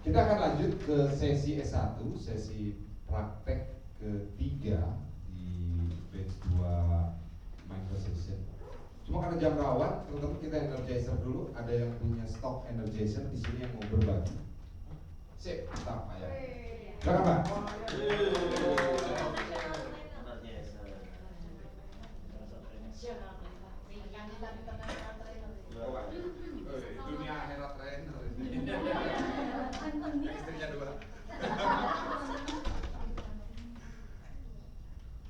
Kita akan lanjut ke sesi S1, sesi praktek ketiga di batch 2 micro session. Cuma karena jam rawan, teman-teman kita energizer dulu. Ada yang punya stok energizer di sini yang mau berbagi? Sip, mantap ya. Silakan Pak. Dunia akhirat trainer. Istrinya 2.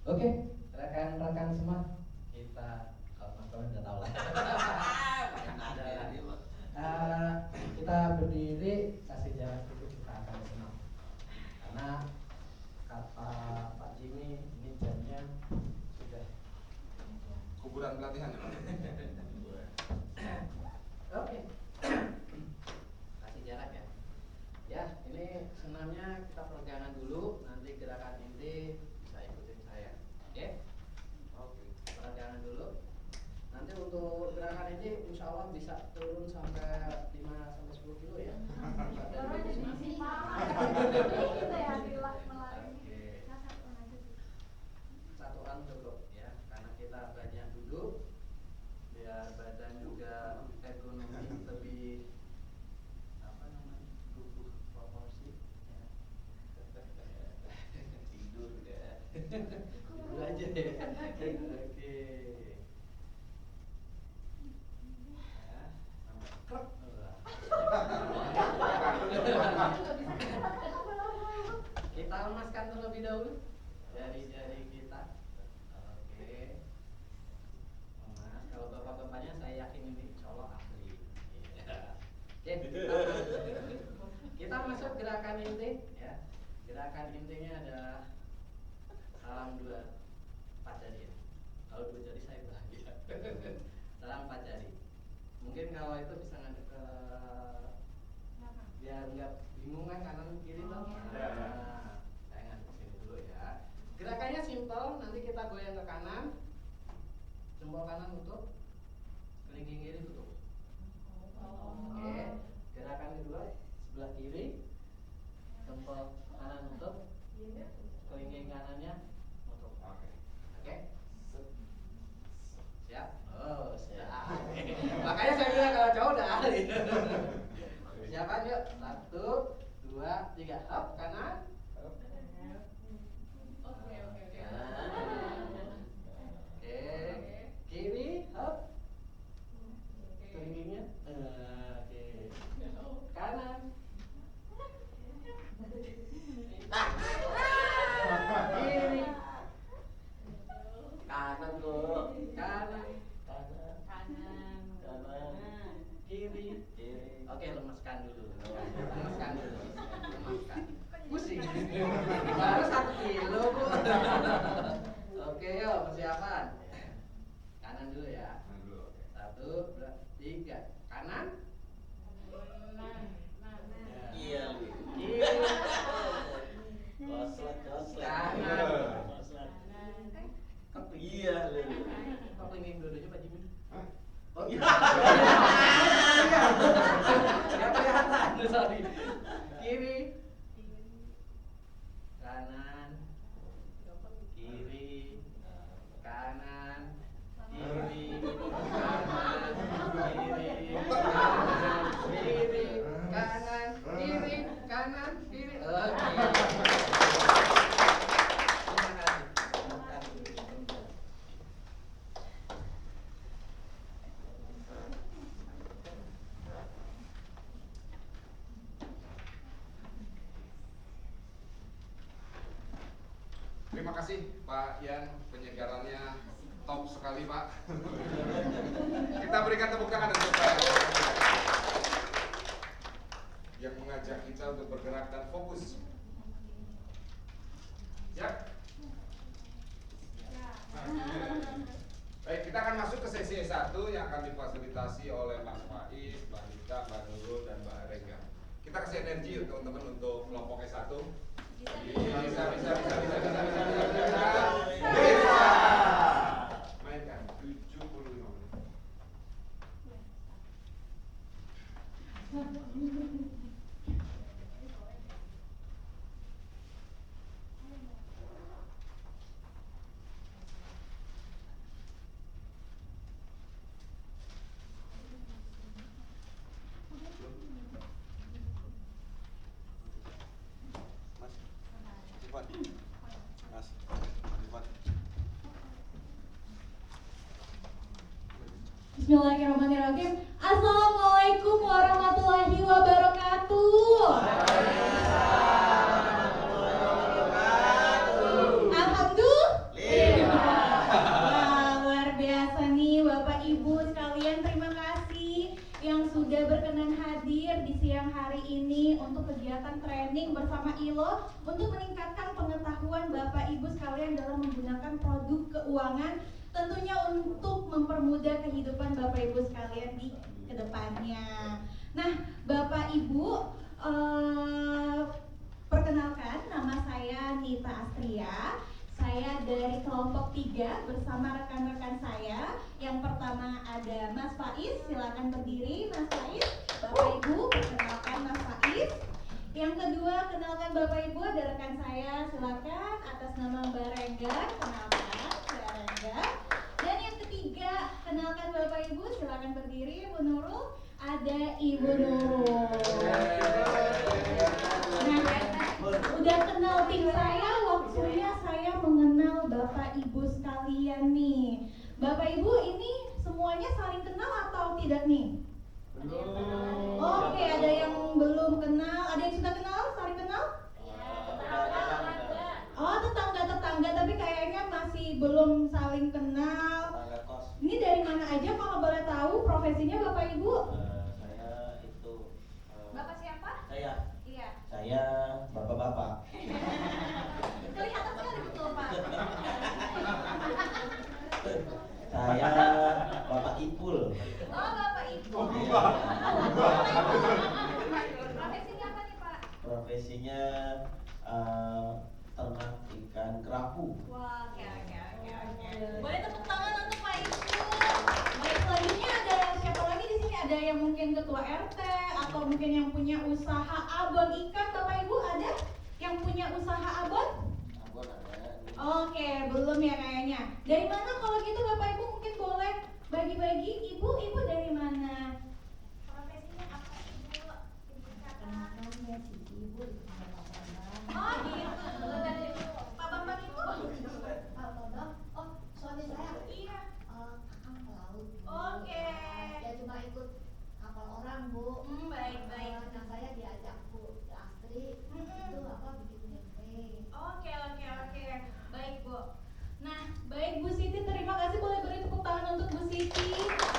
Oke, rekan-rekan semua, kita kalau udah tahu lah. Kita berdiri, kasih jarak dulu, kita akan senam. Karena kata Pak Jimmy, ini jamnya sudah Kuburan pelatihan ya Pak. Oke. Kasih jarak ya. Ya, ini senamnya kita peregangan dulu, nanti gerakan inti bisa ikutin saya. Oke? Oke. Peregangan dulu. Nanti untuk gerakan inti insya Allah bisa turun sampai 5-10 kilo ya. Satu orang cukup ya, karena kita banyak duduk biar badan juga ergonomi lebih tubuh proporsi ya. Tidur ya. Tidur aja ya. Oke. Kita lemaskan terlebih dahulu jari-jari kita. Oke. Lemas. Kalau bapak-bapaknya saya yakin ini insya Allah ahli. Oke. Kita masuk gerakan inti ya. Gerakan intinya adalah salam 2 4 jari. Kalau 2 jari saya bahagia. Salam 4 jari. Mungkin kalau itu bisa ngadep ke biar nggak bingung kan kanan kiri toh. Nah, saya ngadep sini dulu ya. Gerakannya simple, nanti kita goyang ke kanan. Jempol kanan tutup, kelingking kiri tutup. Oke. Gerakan kedua sebelah kiri, jempol kanan tutup, kelingking kanannya tutup. Oke. Siap? Oh, siap. Makanya saya bilang kalau cowok udah ahli. Siapan yuk? 1, 2, 3. Up kanan. Oke. Kiri. Up. Kelingkingnya. Oke. Kanan. Kiri. Kanan tuh. Kanan. Kiri. Oke, lemaskan dulu. Pusing. Baru 1 kilo, Bu. Oke, yuk persiapan. Kanan dulu ya. 1, 2, 3. Kanan. Iya, Kiri. koslet. Kanan. Iya, Kok kelingking dua-duanya Pak Jimmy? oh iya. Nggak kelihatan, sorry. Kiri. Kanan. Kiri. Kanan. Kiri. Kanan. Kiri. Kanan. Kiri. Kanan. Kiri. Kanan. Kiri. Oke. Terima kasih Pak Yan, penyegarannya top sekali Pak. Kita berikan tepuk tangan untuk Pak yang mengajak kita untuk bergerak dan fokus. Siap? Baik, kita akan masuk ke sesi S1 yang akan difasilitasi oleh Mas Faiz, Mbak Rita, Mbak Nurul, dan Mbak Rengga. Kita kasih energi teman-teman untuk kelompok S1. Bisa. Mainkan 75 menit. Bismillahirrahmanirrahim. Assalamualaikum warahmatullahi wabarakatuh. Alhamdulillah. Wah, luar biasa nih Bapak Ibu sekalian, terima kasih yang sudah berkenan hadir di siang hari ini untuk kegiatan training bersama ILO untuk meningkatkan pengetahuan Bapak Ibu sekalian dalam menggunakan produk keuangan, tentunya untuk mempermudah kehidupan Bapak Ibu sekalian di kedepannya. Nah, Bapak Ibu, perkenalkan nama saya Nita Astria. Saya dari kelompok 3 bersama rekan-rekan saya. Yang pertama ada Mas Faiz, silakan berdiri Mas Faiz. Bapak Ibu, perkenalkan Mas Faiz. Yang kedua, kenalkan Bapak Ibu, ada rekan saya, silakan atas nama Mbak Renggar, kenalkan Mbak Renggar. Dan yang ketiga, kenalkan Bapak Ibu, silakan berdiri. Ibu Nurul, ada Ibu Nurul. Nah, udah kenal tim saya, waktunya saya mengenal Bapak Ibu sekalian nih. Bapak Ibu ini semuanya saling kenal atau tidak nih? Oke, ada yang belum kenal, ada yang sudah kenal, saling kenal? Oh, tetangga-tetangga, tapi kayaknya masih belum saling kenal. Ini dari mana aja kalau boleh tahu profesinya Bapak Ibu? Saya itu Bapak siapa? Saya Iya. bapak-bapak. Kelihatan sekali betul Pak. Saya Bapak Ipul. Oh, Bapak Ibu. Profesinya apa nih Pak? Profesinya ternak ikan kerapu. Wah, oke. Boleh tepuk tangan untuk Pak Ibu. Baik, selanjutnya ada siapa lagi di sini? Ada yang mungkin ketua RT atau mungkin yang punya usaha abon ikan, Bapak Ibu ada? Yang punya usaha abon? Abon ada. Oke, belum ya kayaknya. Dari mana kalau gitu Bapak Ibu mungkin boleh bagi-bagi. Ibu dari mana? Profesinya apa Ibu? Ibu kakak. Ibu. Oh gitu. Pak Bambang itu? Pak Bambang, oh suami saya Iya. kakang pelaut. Oke. Dia cuma ikut kapal orang Bu. Baik. Nah saya diajak Bu Astri itu bikin tempe. Oke. Baik Bu. Nah, baik Bu Siti, terima kasih, boleh beri tepuk tangan untuk Bu Siti.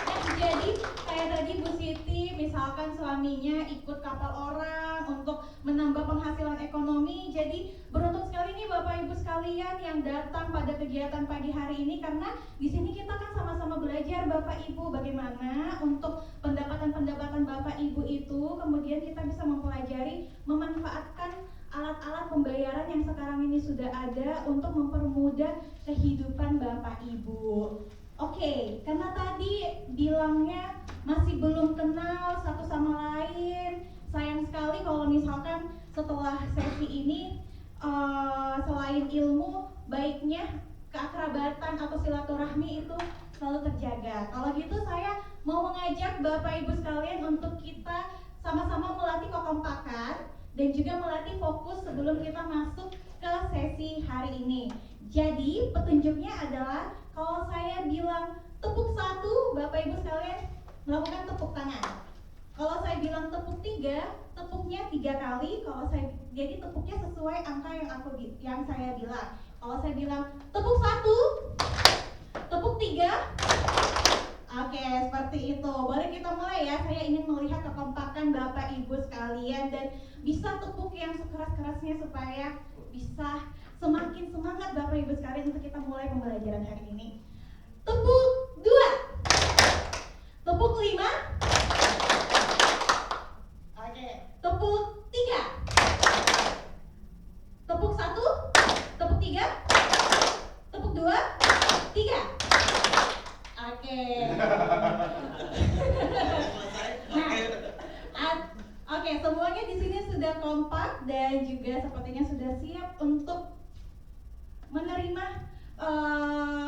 Nah, jadi kayak tadi Bu Siti, misalkan suaminya ikut kapal orang untuk menambah penghasilan ekonomi. Jadi beruntung sekali nih Bapak Ibu sekalian yang datang pada kegiatan pagi hari ini, karena di sini kita kan sama-sama belajar Bapak Ibu bagaimana untuk pendapatan Bapak Ibu itu kemudian kita bisa mempelajari memanfaatkan alat-alat pembayaran yang sekarang ini sudah ada untuk mempermudah kehidupan Bapak Ibu. Oke, karena tadi bilangnya masih belum kenal satu sama lain. Sayang sekali kalau misalkan setelah sesi ini selain ilmu, baiknya keakrabatan atau silaturahmi itu selalu terjaga. Kalau gitu saya mau mengajak Bapak Ibu sekalian untuk kita sama-sama melatih kekompakan dan juga melatih fokus sebelum kita masuk ke sesi hari ini. Jadi petunjuknya adalah kalau saya bilang tepuk 1, Bapak Ibu sekalian melakukan tepuk tangan. Kalau saya bilang tepuk 3, tepuknya 3 kali. Jadi tepuknya sesuai angka yang saya bilang. Kalau saya bilang tepuk 1, tepuk 3. Oke, seperti itu. Boleh kita mulai ya. Saya ingin melihat kekompakan Bapak Ibu sekalian dan bisa tepuk yang sekeras-kerasnya supaya bisa semakin semangat Bapak Ibu sekalian untuk kita mulai pembelajaran hari ini. Tepuk 2. Tepuk 5. Oke, tepuk 3. Tepuk 1. Tepuk 3. Tepuk 2. 3. Oke. Oke, semuanya di sini sudah kompak dan juga sepertinya sudah siap untuk menerima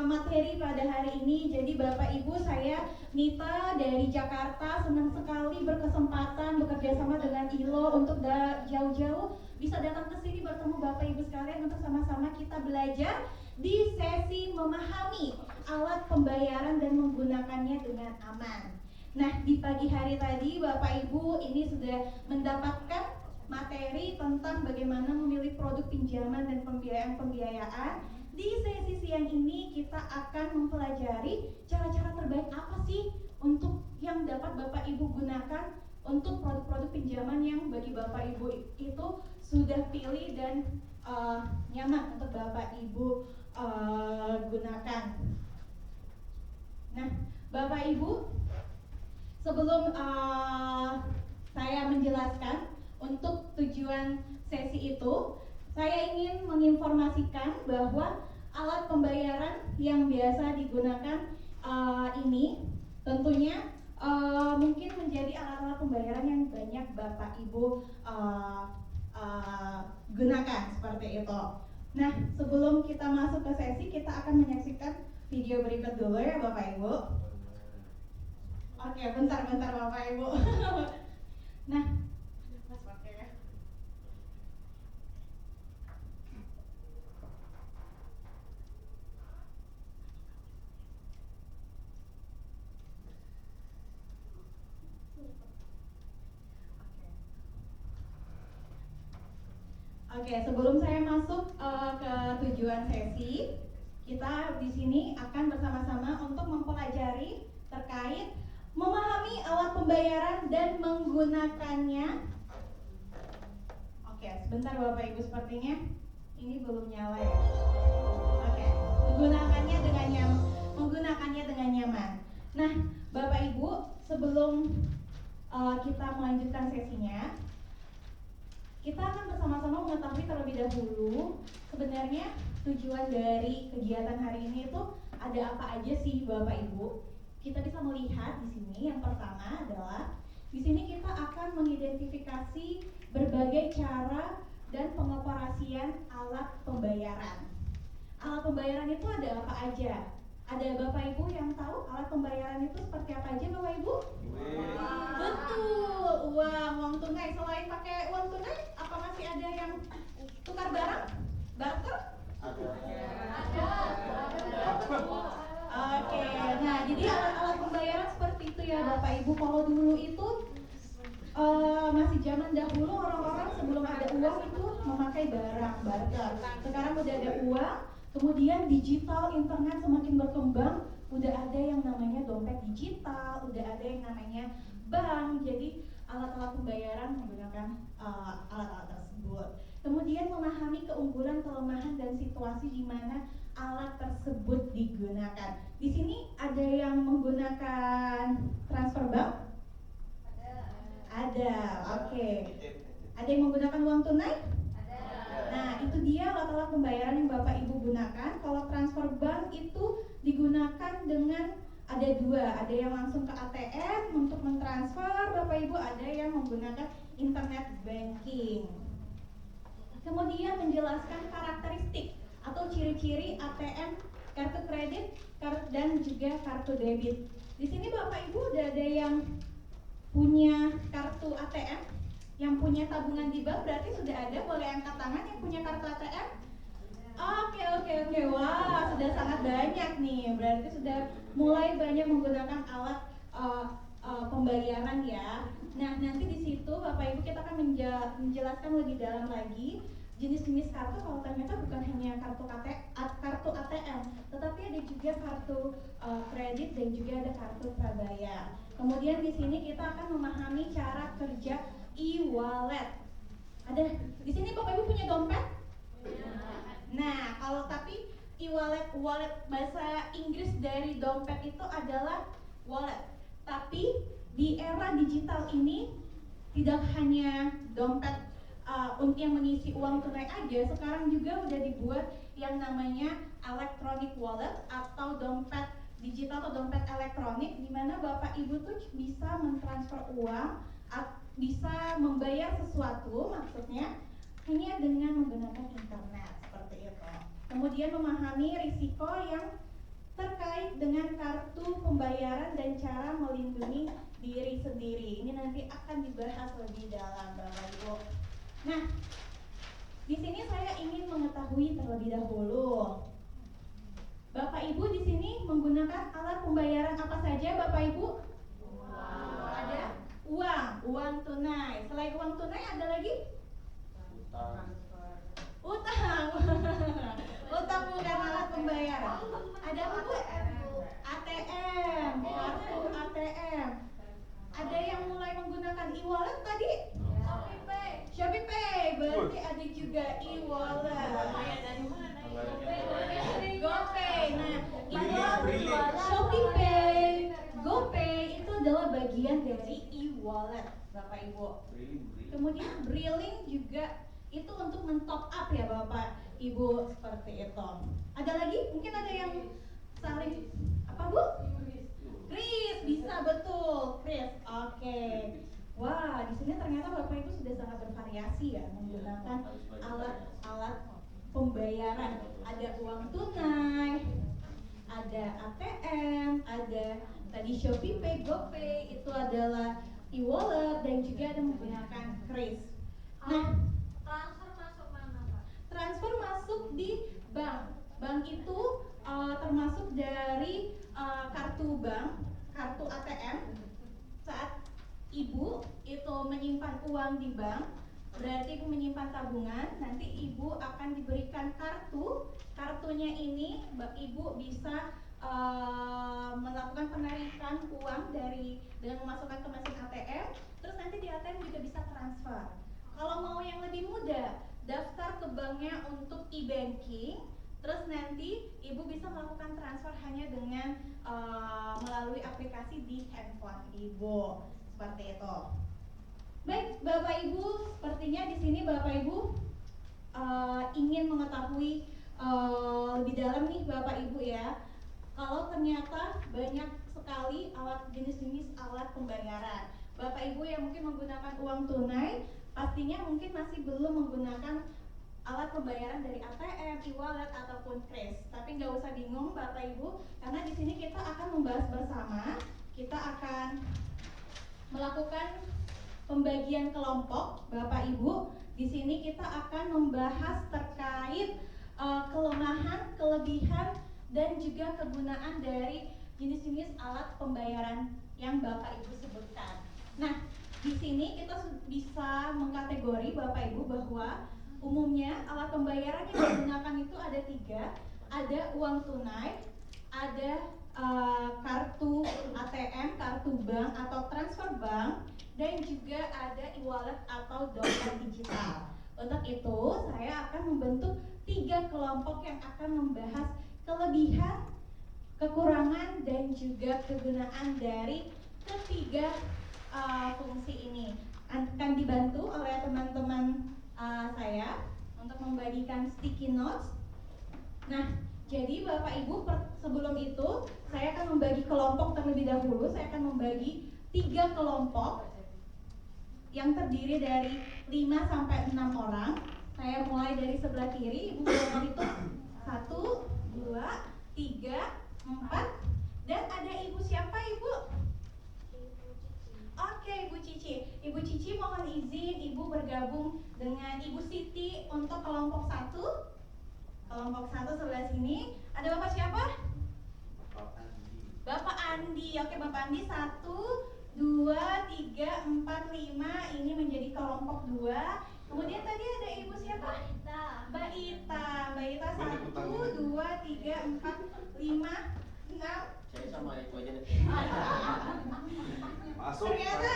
materi pada hari ini. Jadi Bapak Ibu, saya Nita dari Jakarta, senang sekali berkesempatan bekerja sama dengan ILO untuk jauh-jauh bisa datang ke sini bertemu Bapak Ibu sekalian untuk sama-sama kita belajar di sesi memahami alat pembayaran dan menggunakannya dengan aman. Nah, di pagi hari tadi Bapak Ibu ini sudah mendapatkan materi tentang bagaimana memilih produk pinjaman dan pembiayaan. Di sesi siang ini kita akan mempelajari cara-cara terbaik apa sih untuk yang dapat Bapak Ibu gunakan untuk produk-produk pinjaman yang bagi Bapak Ibu itu sudah pilih dan nyaman untuk Bapak Ibu gunakan. Nah, Bapak Ibu, sebelum saya menjelaskan untuk tujuan sesi itu, saya ingin menginformasikan bahwa alat pembayaran yang biasa digunakan ini tentunya mungkin menjadi alat-alat pembayaran yang banyak Bapak Ibu gunakan seperti itu. Nah, sebelum kita masuk ke sesi, kita akan menyaksikan video berikut dulu ya Bapak Ibu. Oke, bentar Bapak Ibu. Nah, Oke, sebelum saya masuk ke tujuan sesi, kita di sini akan bersama-sama untuk mempelajari terkait memahami alat pembayaran dan menggunakannya. Oke, sebentar Bapak Ibu, sepertinya ini belum nyala ya. Oke, menggunakannya dengan nyaman. Nah, Bapak Ibu, sebelum kita melanjutkan sesinya, kita akan bersama-sama mengetahui terlebih dahulu sebenarnya tujuan dari kegiatan hari ini itu ada apa aja sih Bapak Ibu. Kita bisa melihat di sini yang pertama adalah di sini kita akan mengidentifikasi berbagai cara dan pengoperasian alat pembayaran. Alat pembayaran itu ada apa aja? Ada Bapak Ibu yang tahu alat pembayaran itu seperti apa aja Bapak Ibu? Betul, uang tunai. Selain pakai uang tunai, apa masih ada yang tukar barang? Barter? Ada. Oke, nah jadi alat-alat pembayaran seperti itu ya Bapak Ibu. Kalau dulu itu masih zaman dahulu orang-orang sebelum ada uang itu memakai barang barter. Sekarang udah ada uang, kemudian digital, internet semakin berkembang, udah ada yang namanya dompet digital, udah ada yang namanya bank. Jadi alat-alat pembayaran menggunakan alat-alat tersebut. Kemudian memahami keunggulan, kelemahan dan situasi di mana alat tersebut digunakan. Di sini ada yang menggunakan transfer bank? Ada, oke. Ada yang menggunakan uang tunai? Nah, itu dia alat-alat pembayaran yang Bapak Ibu gunakan. Kalau transfer bank itu digunakan dengan ada dua, ada yang langsung ke ATM untuk mentransfer Bapak Ibu, ada yang menggunakan internet banking. Kemudian menjelaskan karakteristik atau ciri-ciri ATM, kartu kredit, dan juga kartu debit. Di sini Bapak Ibu udah ada yang punya kartu ATM, yang punya tabungan di bank, berarti sudah ada, boleh angkat tangan yang punya kartu ATM. Oke, wah sudah sangat banyak nih, berarti sudah mulai banyak menggunakan alat pembayaran ya. Nah, nanti di situ Bapak Ibu kita akan menjelaskan lebih dalam lagi jenis-jenis kartu. Kalau ternyata bukan hanya kartu ATM, tetapi ada juga kartu kredit dan juga ada kartu prabayar. Kemudian di sini kita akan memahami cara kerja e-wallet. Ada di sini Bapak Ibu punya dompet? Nah, kalau tapi e-wallet, wallet bahasa Inggris dari dompet itu adalah wallet. Tapi di era digital ini tidak hanya dompet untuk yang mengisi uang tunai aja, sekarang juga udah dibuat yang namanya electronic wallet atau dompet digital atau dompet elektronik, di mana Bapak Ibu tuh bisa mentransfer uang, bisa membayar sesuatu, maksudnya hanya dengan menggunakan internet seperti itu. Kemudian memahami risiko yang terkait dengan kartu pembayaran dan cara melindungi diri sendiri. Ini nanti akan dibahas lebih dalam Bapak Ibu. Nah, di sini saya ingin mengetahui terlebih dahulu Bapak Ibu di sini menggunakan alat pembayaran apa saja, Bapak Ibu? Ada uang tunai. Selain uang tunai ada lagi? Utang. Utang bukan alat pembayaran. Ada apa Bu? ATM, kartu ATM. Ada yang mulai menggunakan e-wallet tadi? Shopee Pay, berarti ada juga e-wallet. GoPay. Nah, e-wallet, Shopee Pay, GoPay itu adalah bagian dari e-wallet, Bapak Ibu. Kemudian Brilling juga itu untuk men-top up ya Bapak Ibu, seperti itu. Ada lagi? Mungkin ada yang saling apa Bu? Kris, bisa betul, Kris. Oke. Wah, di sini ternyata Bapak Ibu sudah sangat bervariasi ya menggunakan alat-alat pembayaran. Ada uang tunai, ada ATM, ada tadi Shopee Pay, GoPay, itu adalah e-wallet dan juga ada menggunakan kris. Nah, Transfer masuk mana Pak? transfer masuk di bank. Bank itu termasuk dari kartu bank, kartu ATM. Saat Ibu itu menyimpan uang di bank, berarti Ibu menyimpan tabungan, nanti Ibu akan diberikan kartu. Kartunya ini Ibu bisa melakukan penarikan uang dengan memasukkan ke mesin ATM, terus nanti di ATM juga bisa transfer. Kalau mau yang lebih mudah, daftar ke banknya untuk e-banking, terus nanti Ibu bisa melakukan transfer hanya dengan melalui aplikasi di handphone Ibu, seperti itu. Baik, Bapak Ibu, sepertinya di sini Bapak Ibu ingin mengetahui lebih dalam nih Bapak Ibu ya. Kalau ternyata banyak sekali jenis-jenis alat pembayaran. Bapak Ibu yang mungkin menggunakan uang tunai, pastinya mungkin masih belum menggunakan alat pembayaran dari ATM, e-wallet ataupun kris. Tapi nggak usah bingung Bapak Ibu, karena di sini kita akan membahas bersama. Kita akan melakukan pembagian kelompok, Bapak Ibu. Di sini kita akan membahas terkait kelemahan, kelebihan, dan juga kegunaan dari jenis-jenis alat pembayaran yang Bapak Ibu sebutkan. Nah, di sini kita bisa mengkategori Bapak Ibu bahwa umumnya alat pembayaran yang digunakan itu ada 3. Ada uang tunai, ada kartu ATM, kartu bank atau transfer bank, dan juga ada e-wallet atau dompet digital. Untuk itu, saya akan membentuk 3 kelompok yang akan membahas kelebihan, kekurangan, dan juga kegunaan dari ketiga fungsi ini. Akan dibantu oleh teman-teman saya untuk membagikan sticky notes. Nah, jadi Bapak Ibu, sebelum itu saya akan membagi kelompok terlebih dahulu. Saya akan membagi 3 kelompok yang terdiri dari 5 sampai 6 orang. Saya mulai dari sebelah kiri, Ibu boleh menghitung 1, 2, 3, 4. Dan ada Ibu siapa Ibu? Oke, Ibu Cici. Ibu Cici mohon izin Ibu bergabung dengan Ibu Siti untuk kelompok 1. Kelompok 1 sebelah sini. Ada Bapak siapa? Bapak Andi. Oke, Bapak Andi 1, 2, 3, 4, 5. Ini menjadi kelompok 2. Kemudian tadi ada Ibu siapa? Mbak Ita. Mbak Ita 1, 2, 3, 4, 5, 6. Saya sama itu aja deh. Ternyata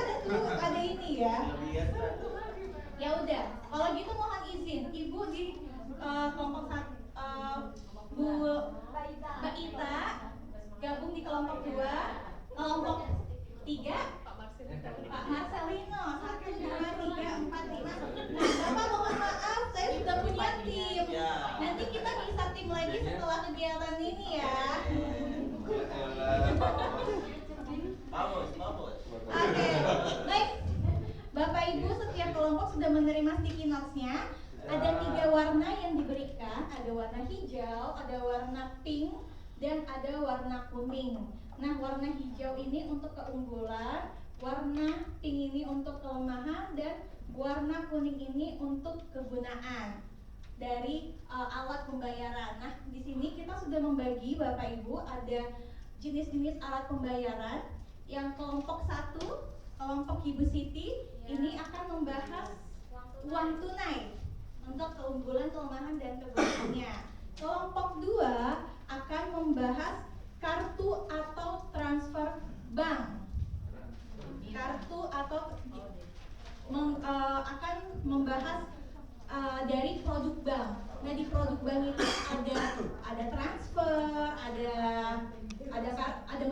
ada ini ya. Lihat kan. Ya udah, kalau gitu mohon izin Ibu di kelompok 1, Mbak Ita gabung di kelompok 2, kelompok 3 Pak Marcelino 1, 2, 3, 4, 5. Nah, Bapak mohon maaf, saya sudah punya tim. Nanti kita bisa tim lagi setelah kegiatan ini ya. Bagus. Oke, baik. Bapak Ibu, setiap kelompok sudah menerima sticky notes-nya. Ada 3 warna yang diberikan, ada warna hijau, ada warna pink, dan ada warna kuning. Nah, warna hijau ini untuk keunggulan, warna pink ini untuk kelemahan, dan warna kuning ini untuk kegunaan. dari alat pembayaran. Nah, di sini kita sudah membagi Bapak Ibu ada jenis-jenis alat pembayaran. Yang kelompok 1, kelompok Ibu Siti ini akan membahas uang tunai untuk keunggulan, kelemahan dan kegunaannya. Kelompok 2 akan membahas kartu atau transfer bank. Kartu atau akan membahas dari produk bank. Nah, di produk bank itu ada transfer, ada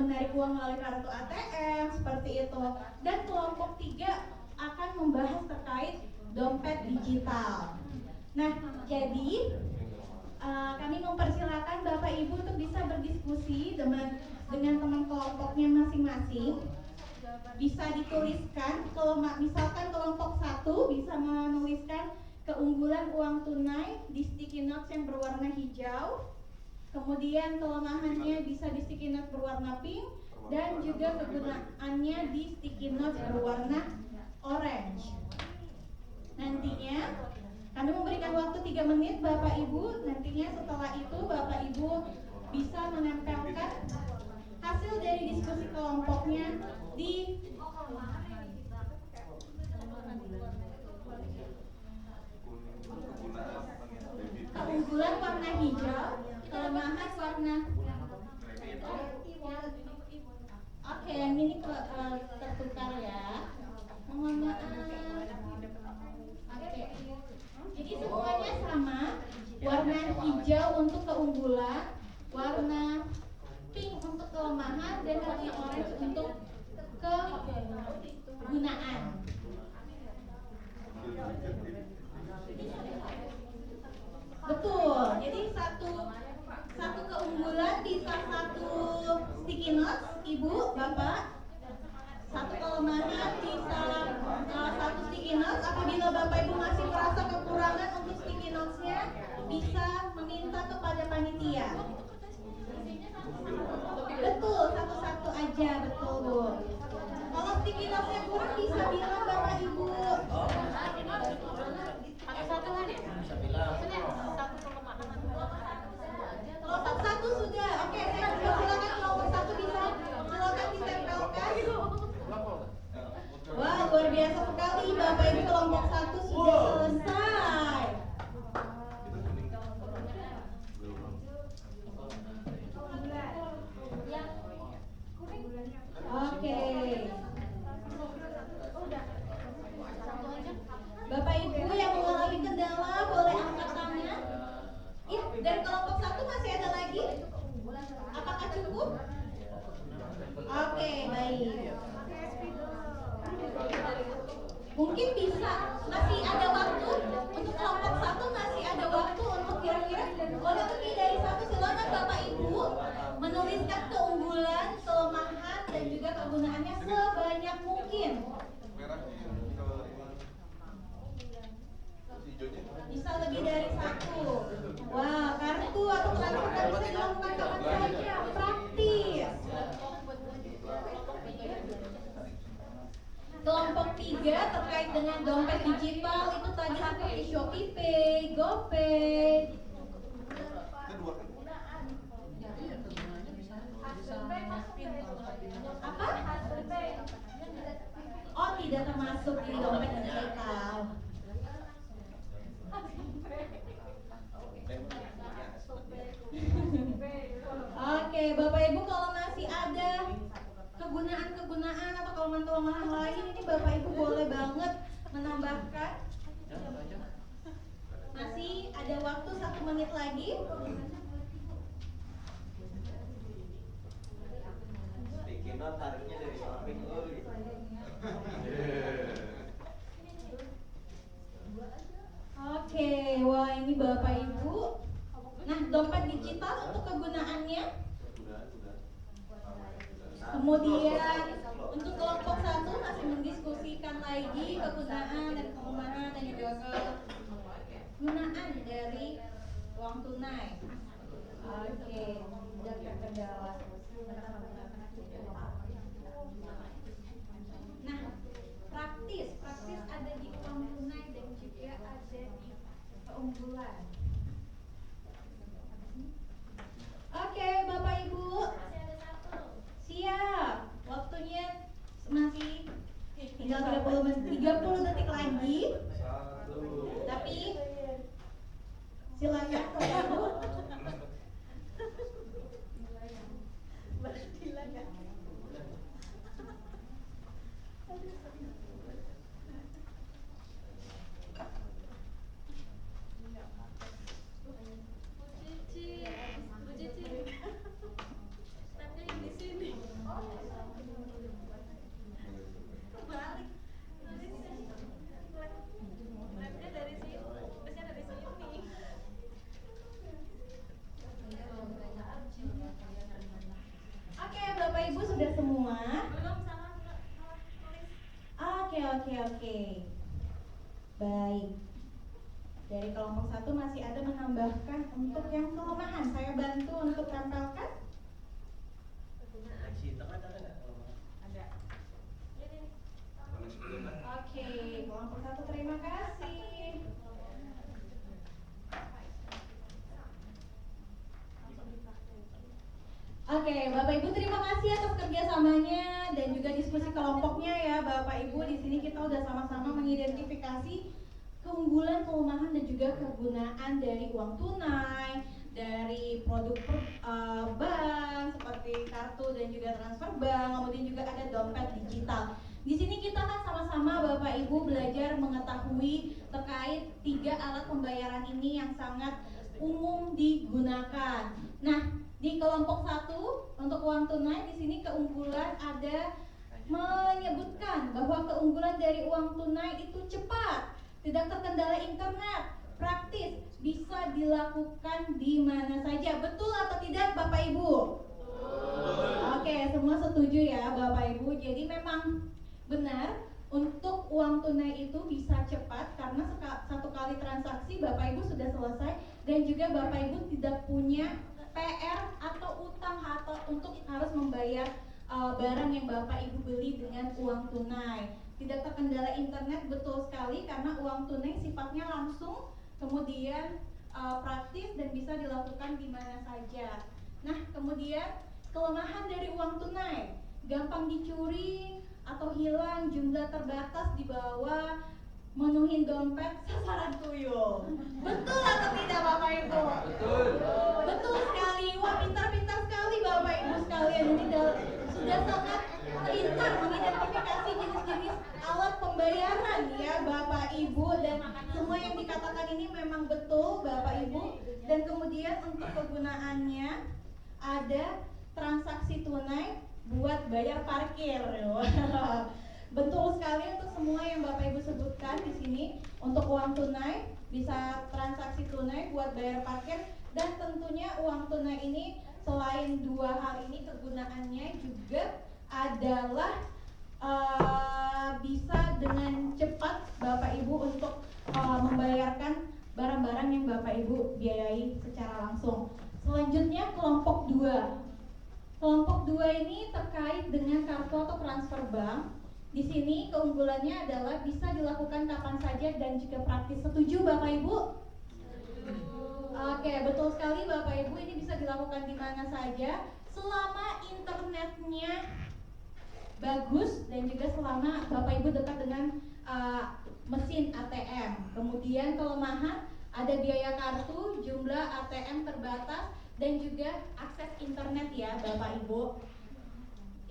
menarik uang melalui kartu ATM seperti itu. Dan kelompok 3 akan membahas terkait dompet digital. Nah, jadi kami mempersilakan Bapak Ibu untuk bisa berdiskusi dengan teman kelompoknya masing-masing. Bisa dituliskan, misalkan kelompok 1 bisa menuliskan keunggulan uang tunai di sticky notes yang berwarna hijau. Kemudian kelemahannya bisa di sticky notes berwarna pink, dan juga kegunaannya di sticky notes berwarna orange. Nantinya kami memberikan waktu 3 menit Bapak Ibu. Nantinya setelah itu Bapak Ibu bisa menempelkan hasil dari diskusi kelompoknya di keunggulan warna hijau, kelemahan warna. Oke, yang ini tertukar ya. Mohon maaf. Oke. Jadi semuanya sama. Warna hijau untuk keunggulan, warna pink untuk kelemahan, dan warna orange untuk kegunaan. Betul. Jadi satu keunggulan bisa satu sticky notes, Ibu, Bapak. Satu kelemahan bisa satu sticky notes. Apabila Bapak Ibu masih merasa kekurangan untuk sticky notes-nya, bisa meminta kepada panitia. Betul, satu-satu aja, betul Bu. Kalau sticky notes-nya kurang bisa bilang Bapak Ibu. Pakai satu kan ya? Bisa bilang. Kalau satu sudah, oke, saya silakan kelompok 1 bisa silakan ditempelkan. Wah, luar biasa sekali Bapak Ibu, kelompok 1 sudah selesai. Oke. Bapak Ibu yang mengalami kendala boleh angkat tangan. Ya, dari kelompok 1 masih ada lagi? Apakah cukup? Oke, baik. Mungkin bisa, masih ada waktu untuk kelompok 1, masih ada waktu untuk kira-kira boleh lebih dari 1. Silakan Bapak Ibu menuliskan keunggulan, kelemahan, dan juga kegunaannya sebanyak mungkin. Bisa lebih dari 1. Wah, kartu atau transfer bisa dilakukan kapan saja, praktis. Kelompok 3 terkait dengan dompet digital itu tadi seperti Shopee Pay, GoPay. Apa? Oh, tidak termasuk di dompet digital. Oke, Bapak Ibu, kalau masih ada kegunaan-kegunaan atau kelemahan-kelemahan lain, ini Bapak Ibu boleh banget menambahkan. Masih ada waktu 1 menit lagi. Sticky note tariknya dari samping dulu. Oke, wah ini Bapak Ibu. Nah, dompet digital untuk kegunaannya. Kemudian untuk kelompok 1 masih mendiskusikan lagi kegunaan dan kelemahan dan juga kegunaan dari uang tunai. Oke, dan kendala. Nah, praktis ada di uang tunai dan juga ada di keunggulan. Oke, Bapak Ibu. Masih ada satu. Siap. Waktunya masih tinggal 30 detik lagi. Tapi silakan Bapak Ibu. Bu Cici, stepnya di sini. Kebalik. Labnya dari sini, terusnya dari sini. Oke, Bapak Ibu sudah semua. Belum salah tulis. Oke. Baik. Dari kelompok 1 masih ada menambahkan untuk yang kelemahan. Saya bantu untuk tempelkan. Aksi internet ada nggak kalau mau? Ada. Ini. Oke, kelompok 1 terima kasih. Oke, Bapak Ibu terima kasih atas kerjasamanya dan juga diskusi kelompoknya ya, Bapak Ibu. Di sini kita udah sama-sama mengidentifikasi keunggulan, kelemahan dan juga kegunaan dari uang tunai, dari produk bank seperti kartu dan juga transfer bank, kemudian juga ada dompet digital. Di sini kita kan sama-sama Bapak Ibu belajar mengetahui terkait 3 alat pembayaran ini yang sangat umum digunakan. Nah, di kelompok 1 untuk uang tunai di sini keunggulan ada menyebutkan bahwa keunggulan dari uang tunai itu cepat, tidak terkendala internet, praktis, bisa dilakukan di mana saja. Betul atau tidak Bapak Ibu? Oke, semua setuju ya Bapak Ibu. Jadi memang benar untuk uang tunai itu bisa cepat karena satu kali transaksi Bapak Ibu sudah selesai dan juga Bapak Ibu tidak punya PR atau utang atau untuk harus membayar barang yang Bapak Ibu beli dengan uang tunai. Tidak terkendala internet, betul sekali, karena uang tunai sifatnya langsung, kemudian praktis dan bisa dilakukan di mana saja. Nah, kemudian kelemahan dari uang tunai, gampang dicuri atau hilang, jumlah terbatas di bawah, menuhin dompet, sasaran tuyul. Betul atau tidak Bapak Ibu? Betul sekali. Wah, pintar-pintar sekali Bapak Ibu sekalian. Ini sudah sangat pintar mengidentifikasi jenis-jenis alat pembayaran ya Bapak Ibu, dan semua yang dikatakan ini memang betul Bapak Ibu. Dan kemudian untuk kegunaannya ada transaksi tunai buat bayar parkir. Betul sekali untuk semua yang Bapak Ibu sebutkan di sini. Untuk uang tunai bisa transaksi tunai buat bayar parkir, dan tentunya uang tunai ini selain 2 hal ini kegunaannya juga adalah bisa dengan cepat Bapak Ibu untuk membayarkan barang-barang yang Bapak Ibu biayai secara langsung. Selanjutnya kelompok 2. Kelompok 2 ini terkait dengan kartu atau transfer bank. Di sini keunggulannya adalah bisa dilakukan kapan saja dan juga praktis. Setuju Bapak Ibu? Oke, betul sekali Bapak Ibu, ini bisa dilakukan di mana saja selama internetnya bagus dan juga selama Bapak Ibu dekat dengan mesin ATM. Kemudian kelemahan ada biaya kartu, jumlah ATM terbatas dan juga akses internet ya Bapak Ibu.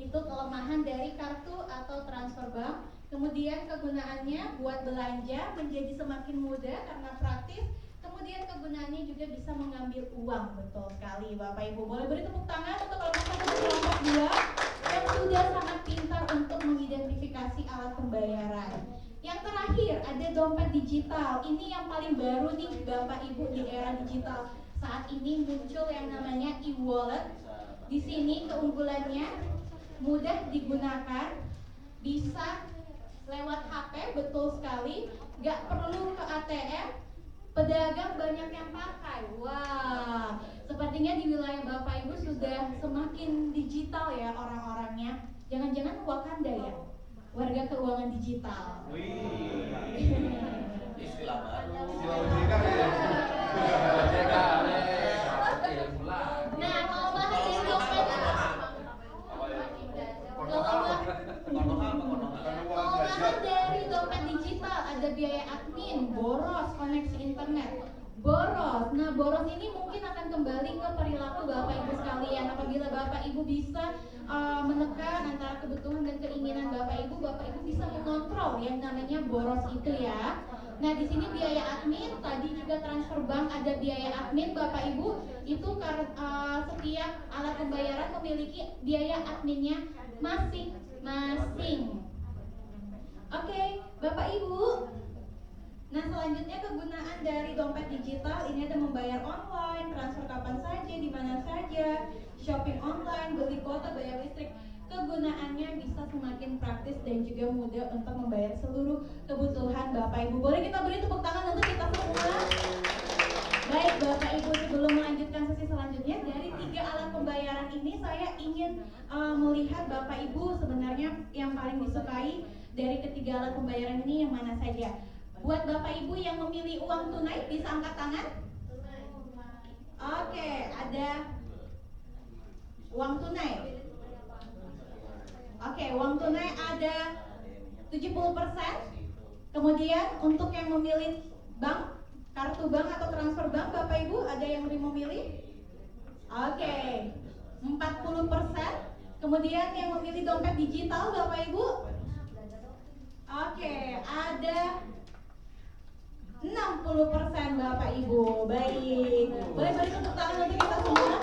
Itu kelemahan dari kartu atau transfer bank. Kemudian kegunaannya buat belanja menjadi semakin mudah karena praktis. Kemudian kegunaannya juga bisa mengambil uang. Betul sekali Bapak Ibu. Boleh beri tepuk tangan untuk kelompok 1 dan kelompok 2 yang sudah sangat pintar untuk mengidentifikasi alat pembayaran. Yang terakhir ada dompet digital. Ini yang paling baru nih Bapak Ibu di era digital. Saat ini muncul yang namanya e-wallet. Di sini keunggulannya mudah digunakan, bisa lewat HP, betul sekali, nggak perlu ke ATM, pedagang banyak yang pakai. Wah, sepertinya di wilayah Bapak Ibu sudah semakin digital ya orang-orangnya. Jangan-jangan Wakanda ya, warga keuangan digital. Wih, istilah baru. Istilah ojk ya. dari dompet digital ada biaya admin, boros, koneksi internet. Boros. Nah, boros ini mungkin akan kembali ke perilaku Bapak Ibu sekalian. Apabila Bapak Ibu bisa menekan antara kebutuhan dan keinginan Bapak Ibu bisa mengontrol yang namanya boros itu ya. Nah, di sini biaya admin, tadi juga transfer bank ada biaya admin Bapak Ibu. Itu setiap alat pembayaran memiliki biaya adminnya masing-masing. Oke, Bapak Ibu. Nah, selanjutnya kegunaan dari dompet digital ini ada membayar online, transfer kapan saja, di mana saja, shopping online, beli kuota, bayar listrik. Kegunaannya bisa semakin praktis dan juga mudah untuk membayar seluruh kebutuhan Bapak Ibu. Boleh kita beri tepuk tangan untuk kita semua? Baik Bapak Ibu, sebelum melanjutkan sesi selanjutnya, dari 3 alat pembayaran ini saya ingin melihat Bapak Ibu sebenarnya yang paling disukai dari ketiga alat pembayaran ini yang mana saja. Buat Bapak Ibu yang memilih uang tunai bisa angkat tangan. Oke, ada uang tunai. Oke, uang tunai ada 70%. Kemudian untuk yang memilih bank, kartu bank atau transfer bank, Bapak Ibu ada yang memilih? Oke, 40%. Kemudian yang memilih dompet digital, Bapak Ibu? Oke, ada 60% Bapak Ibu. Baik. Boleh beri tepuk tangan untuk kita semua.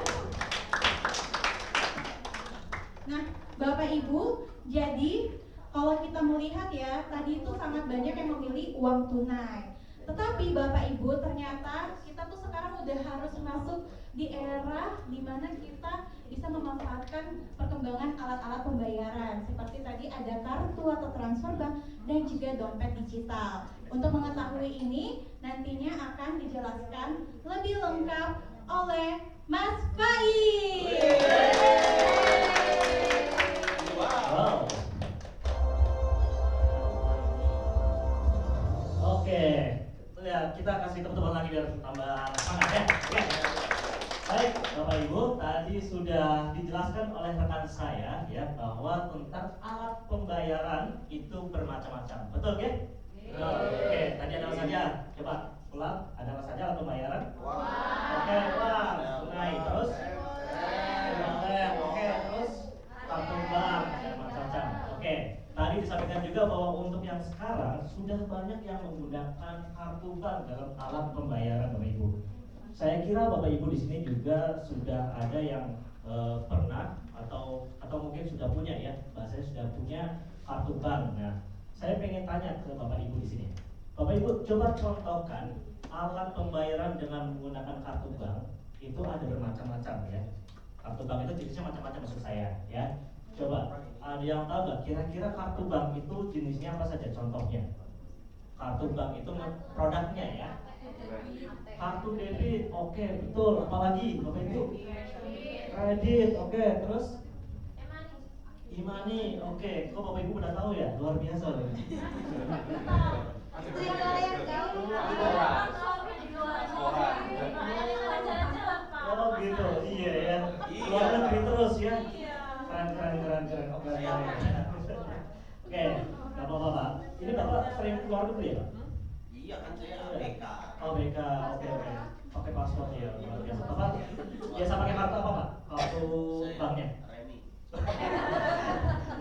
Nah, Bapak Ibu, jadi kalau kita melihat ya, tadi itu sangat banyak yang memilih uang tunai. Tetapi Bapak Ibu, ternyata kita tuh sekarang udah harus masuk di era dimana kita bisa memanfaatkan perkembangan alat-alat pembayaran seperti tadi ada kartu atau transfer bank dan juga dompet digital. Untuk mengetahui ini nantinya akan dijelaskan lebih lengkap oleh Mas Faiz. Wow. Oke, ya kita kasih tepuk-tepuk lagi biar tambah semangat ya. Oke. Baik, Bapak Ibu, tadi sudah dijelaskan oleh rekan saya ya bahwa tentang alat pembayaran itu bermacam-macam. Betul ya? Oke, tadi ada apa saja? Coba ulang, ada apa saja alat pembayaran? Oke, uang, tunai, terus? Oke, terus kartu bank, dan macam-macam. Oke, tadi disampaikan juga bahwa untuk yang sekarang sudah banyak yang menggunakan kartu bank dalam alat pembayaran, Bapak Ibu. Saya kira Bapak Ibu di sini juga sudah ada yang pernah atau mungkin sudah punya ya, bahasanya sudah punya kartu bank. Nah, saya pengen tanya ke Bapak Ibu di sini. Bapak Ibu coba contohkan alat pembayaran dengan menggunakan kartu bank itu ada bermacam-macam ya. Kartu bank itu jenisnya macam-macam maksud saya ya. Coba ada yang tahu nggak kira-kira kartu bank itu jenisnya apa saja contohnya? Kartu bank itu produknya ya. Kartu debit, oke betul. Apalagi Bapak Ibu? Kredit, oke. Terus? E-money, oke. Kok Bapak Ibu udah tahu ya? Luar biasa loh. Itu yang lain Oh gitu, iya ya. Luar negeri terus ya. Keren. Oke, nggak apa-apa Pak. Ini Bapak sering keluar negeri ya Pak? Iya kan saya BK. Oh BK, oke. Pakai paspor ya, luar biasa. Bapak biasa pakai kartu apa Pak? Kartu banknya? Remi.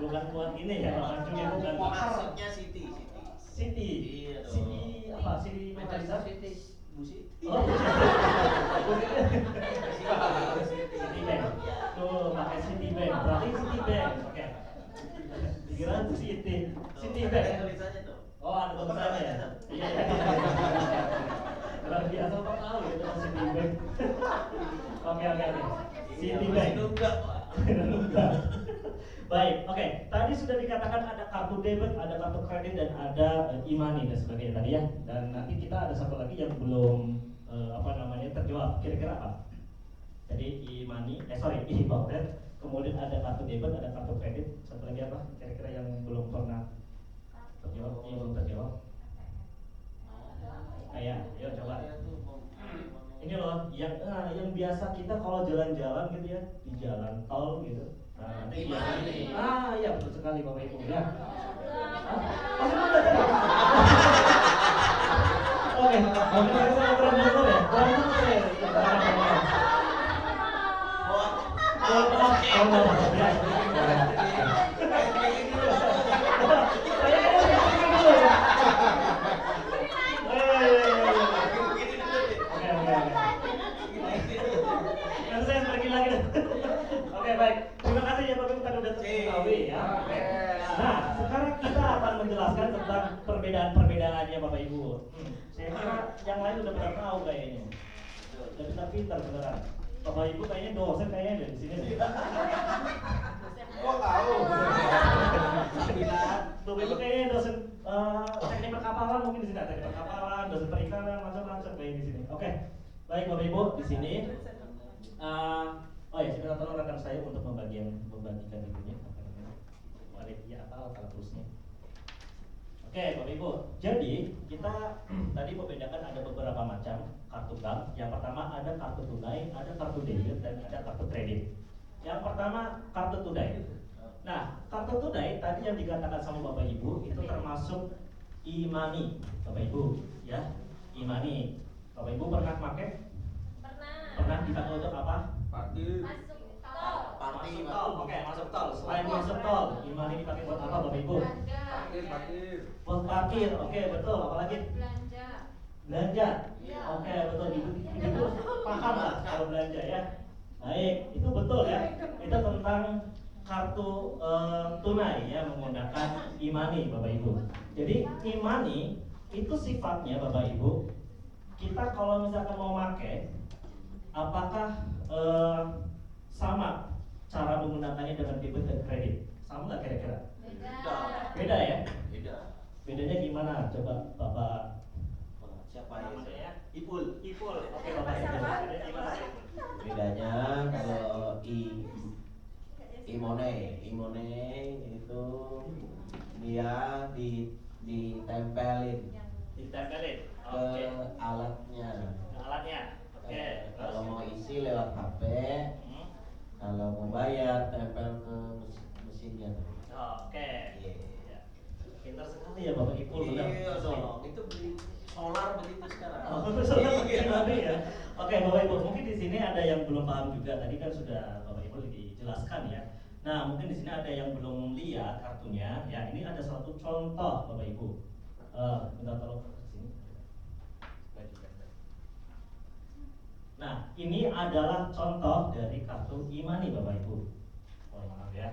Bukan kuat ini ya, Pak juga bukan. Maksudnya Siti. Iya dong. Siti apa? Siti Nurhaliza? Bu Siti. Oh, Citibank. Tuh pakai Citibank. Berarti Citibank. Oke. Dikira Bu Siti. Citibank. Ada tulisannya tuh. Oh, ada tulisannya. Iya. Luar biasa Pak tahu ya tentang Citibank. Oke. Citibank. Enggak. Baik, oke. Tadi sudah dikatakan ada kartu debit, ada kartu kredit, dan ada e-money dan sebagainya tadi ya. Dan nanti kita ada satu lagi yang belum terjawab. Kira-kira apa? Jadi e-wallet, kemudian ada kartu debit, ada kartu kredit, satu lagi apa? Kira-kira yang belum pernah terjawab, yang belum terjawab. Kayak, yuk coba. Ini loh, yang biasa kita kalau jalan-jalan gitu ya, di jalan tol gitu. Nah, nanti iya betul sekali Bapak Ibu ya. Masih belum ada. Oke, saya kurang dengar ya. Kurang dengar ya. Nanti saya pergi lagi. Oke, baik. Terima kasih ya Bapak Ibu kan udah terketahui ya. Oke. Nah, sekarang kita akan menjelaskan tentang perbedaan-perbedaannya Bapak Ibu. Saya kira yang lain udah pada tahu kayaknya. Udah pintar beneran. Bapak Ibu kayaknya dosen kayaknya ada di sini nih. Kok tahu? Bapak Ibu kayaknya dosen teknik perkapalan mungkin di sini ada teknik perkapalan, dosen perikanan macam-macam kayak di sini. Oke. Baik Bapak Ibu di sini. Oh ya, saya tolong rekan saya untuk membagikan itunya apa namanya? Waletnya apa alat tulisnya. Oke, Bapak Ibu. Jadi, kita tadi membedakan ada beberapa macam kartu bank. Yang pertama ada kartu tunai, ada kartu debit dan ada kartu kredit. Yang pertama kartu tunai. Nah, kartu tunai tadi yang dikatakan sama Bapak Ibu itu termasuk e-money, Bapak Ibu, ya. E-money. Bapak Ibu pernah pakai? Pernah dipakai untuk apa? Parkir. Masuk tol. Masuk tol. Oke, masuk tol. Selain masuk tol, e-money dipakai buat apa Bapak Ibu? Parkir. Buat parkir. Oke, betul. Apalagi? Belanja. Belanja. Iya. Oke, betul. Ibu paham lah kalau belanja ya. Baik, itu betul ya. Itu tentang kartu tunai ya menggunakan e-money Bapak Ibu. Jadi e-money itu sifatnya Bapak Ibu, kita kalau misalkan mau pakai, apakah sama cara menggunakannya dengan debit dan kredit? Sama nggak kira-kira? Beda. Beda ya? Beda. Bedanya gimana? Coba Bapak Siapa namanya ya? ya? Ipul. Ipul. Oke Bapak Ipul. Bedanya gimana? Bedanya kalau Imone itu dia ditempelin Ditempelin. ke Oke. alatnya. Alatnya. Oke. Kalau mau isi lewat HP, Hmm. kalau mau bayar tempel ke mesinnya. Oke. Iya. Ya. Pintar sekali ya Bapak Ipul. benar. Iya dong, itu beli solar begitu sekarang. Oh, soalnya pakai HP ya. Oke, Bapak Ibu, mungkin di sini ada yang belum paham juga. Tadi kan sudah Bapak Ibu dijelaskan ya. Nah, mungkin di sini ada yang belum lihat kartunya. Ya, ini ada satu contoh Bapak Ibu. Minta tolong ke sini. Nah, ini adalah contoh dari kartu e-money Bapak Ibu. Mohon maaf ya.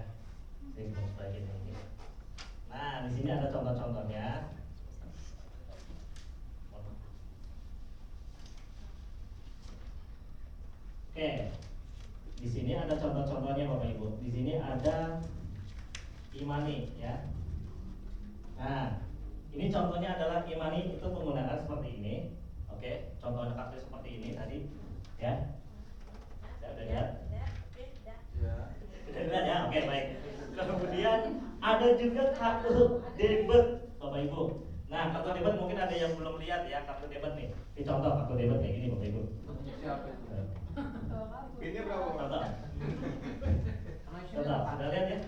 Saya belum sebagian ini. Nah, di sini ada contoh-contohnya. Oke, di sini ada contoh-contohnya Bapak Ibu. Di sini ada e-money ya. Nah, ini contohnya adalah e-money itu menggunakan seperti ini. Oke, contohnya kartu seperti ini tadi ya. Saya udah lihat. Ya. Sudah lihat ya. Oke, baik. Kemudian ada juga kartu debit Bapak Ibu. Nah, kartu debit mungkin ada yang belum lihat ya kartu debit nih. Ini contoh kartu debit kayak gini Bapak Ibu. Siapa itu? Ini berapa? Contoh. Contoh, sudah lihat ya?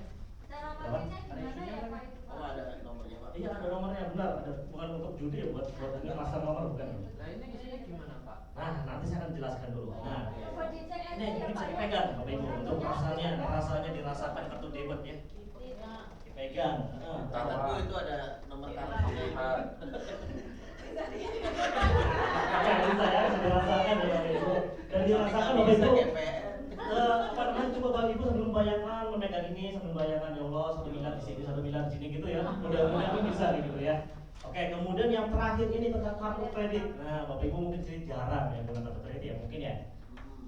Cara pakainya gimana ya Pak? Oh, ada nomornya Pak. Iya ada nomornya benar, ada bukan untuk judi ya buat ini pasar nomor bukan. Nah ini isinya gimana Pak? Nah nanti saya akan jelaskan dulu. Nah Coba dicek aja ini ya bisa Pak. dipegang Bapak Ibu untuk rasanya dirasakan kartu debit ya. Dipegang. Kataku itu ada nomor kartunya. Ya bisa ya, bisa dirasakan ya Bapak Ibu. Dan dirasakan Bapak Ibu. Apa namanya coba Bapak Ibu sambil membayangkan memegang ini sambil membayangkan ya Allah 1 miliar di sini 1 miliar di sini gitu ya. Mudah-mudahan ini bisa gitu ya. Oke, kemudian yang terakhir ini tentang kartu kredit. Nah, Bapak Ibu mungkin sini jarang ya dengan kartu kredit ya mungkin ya.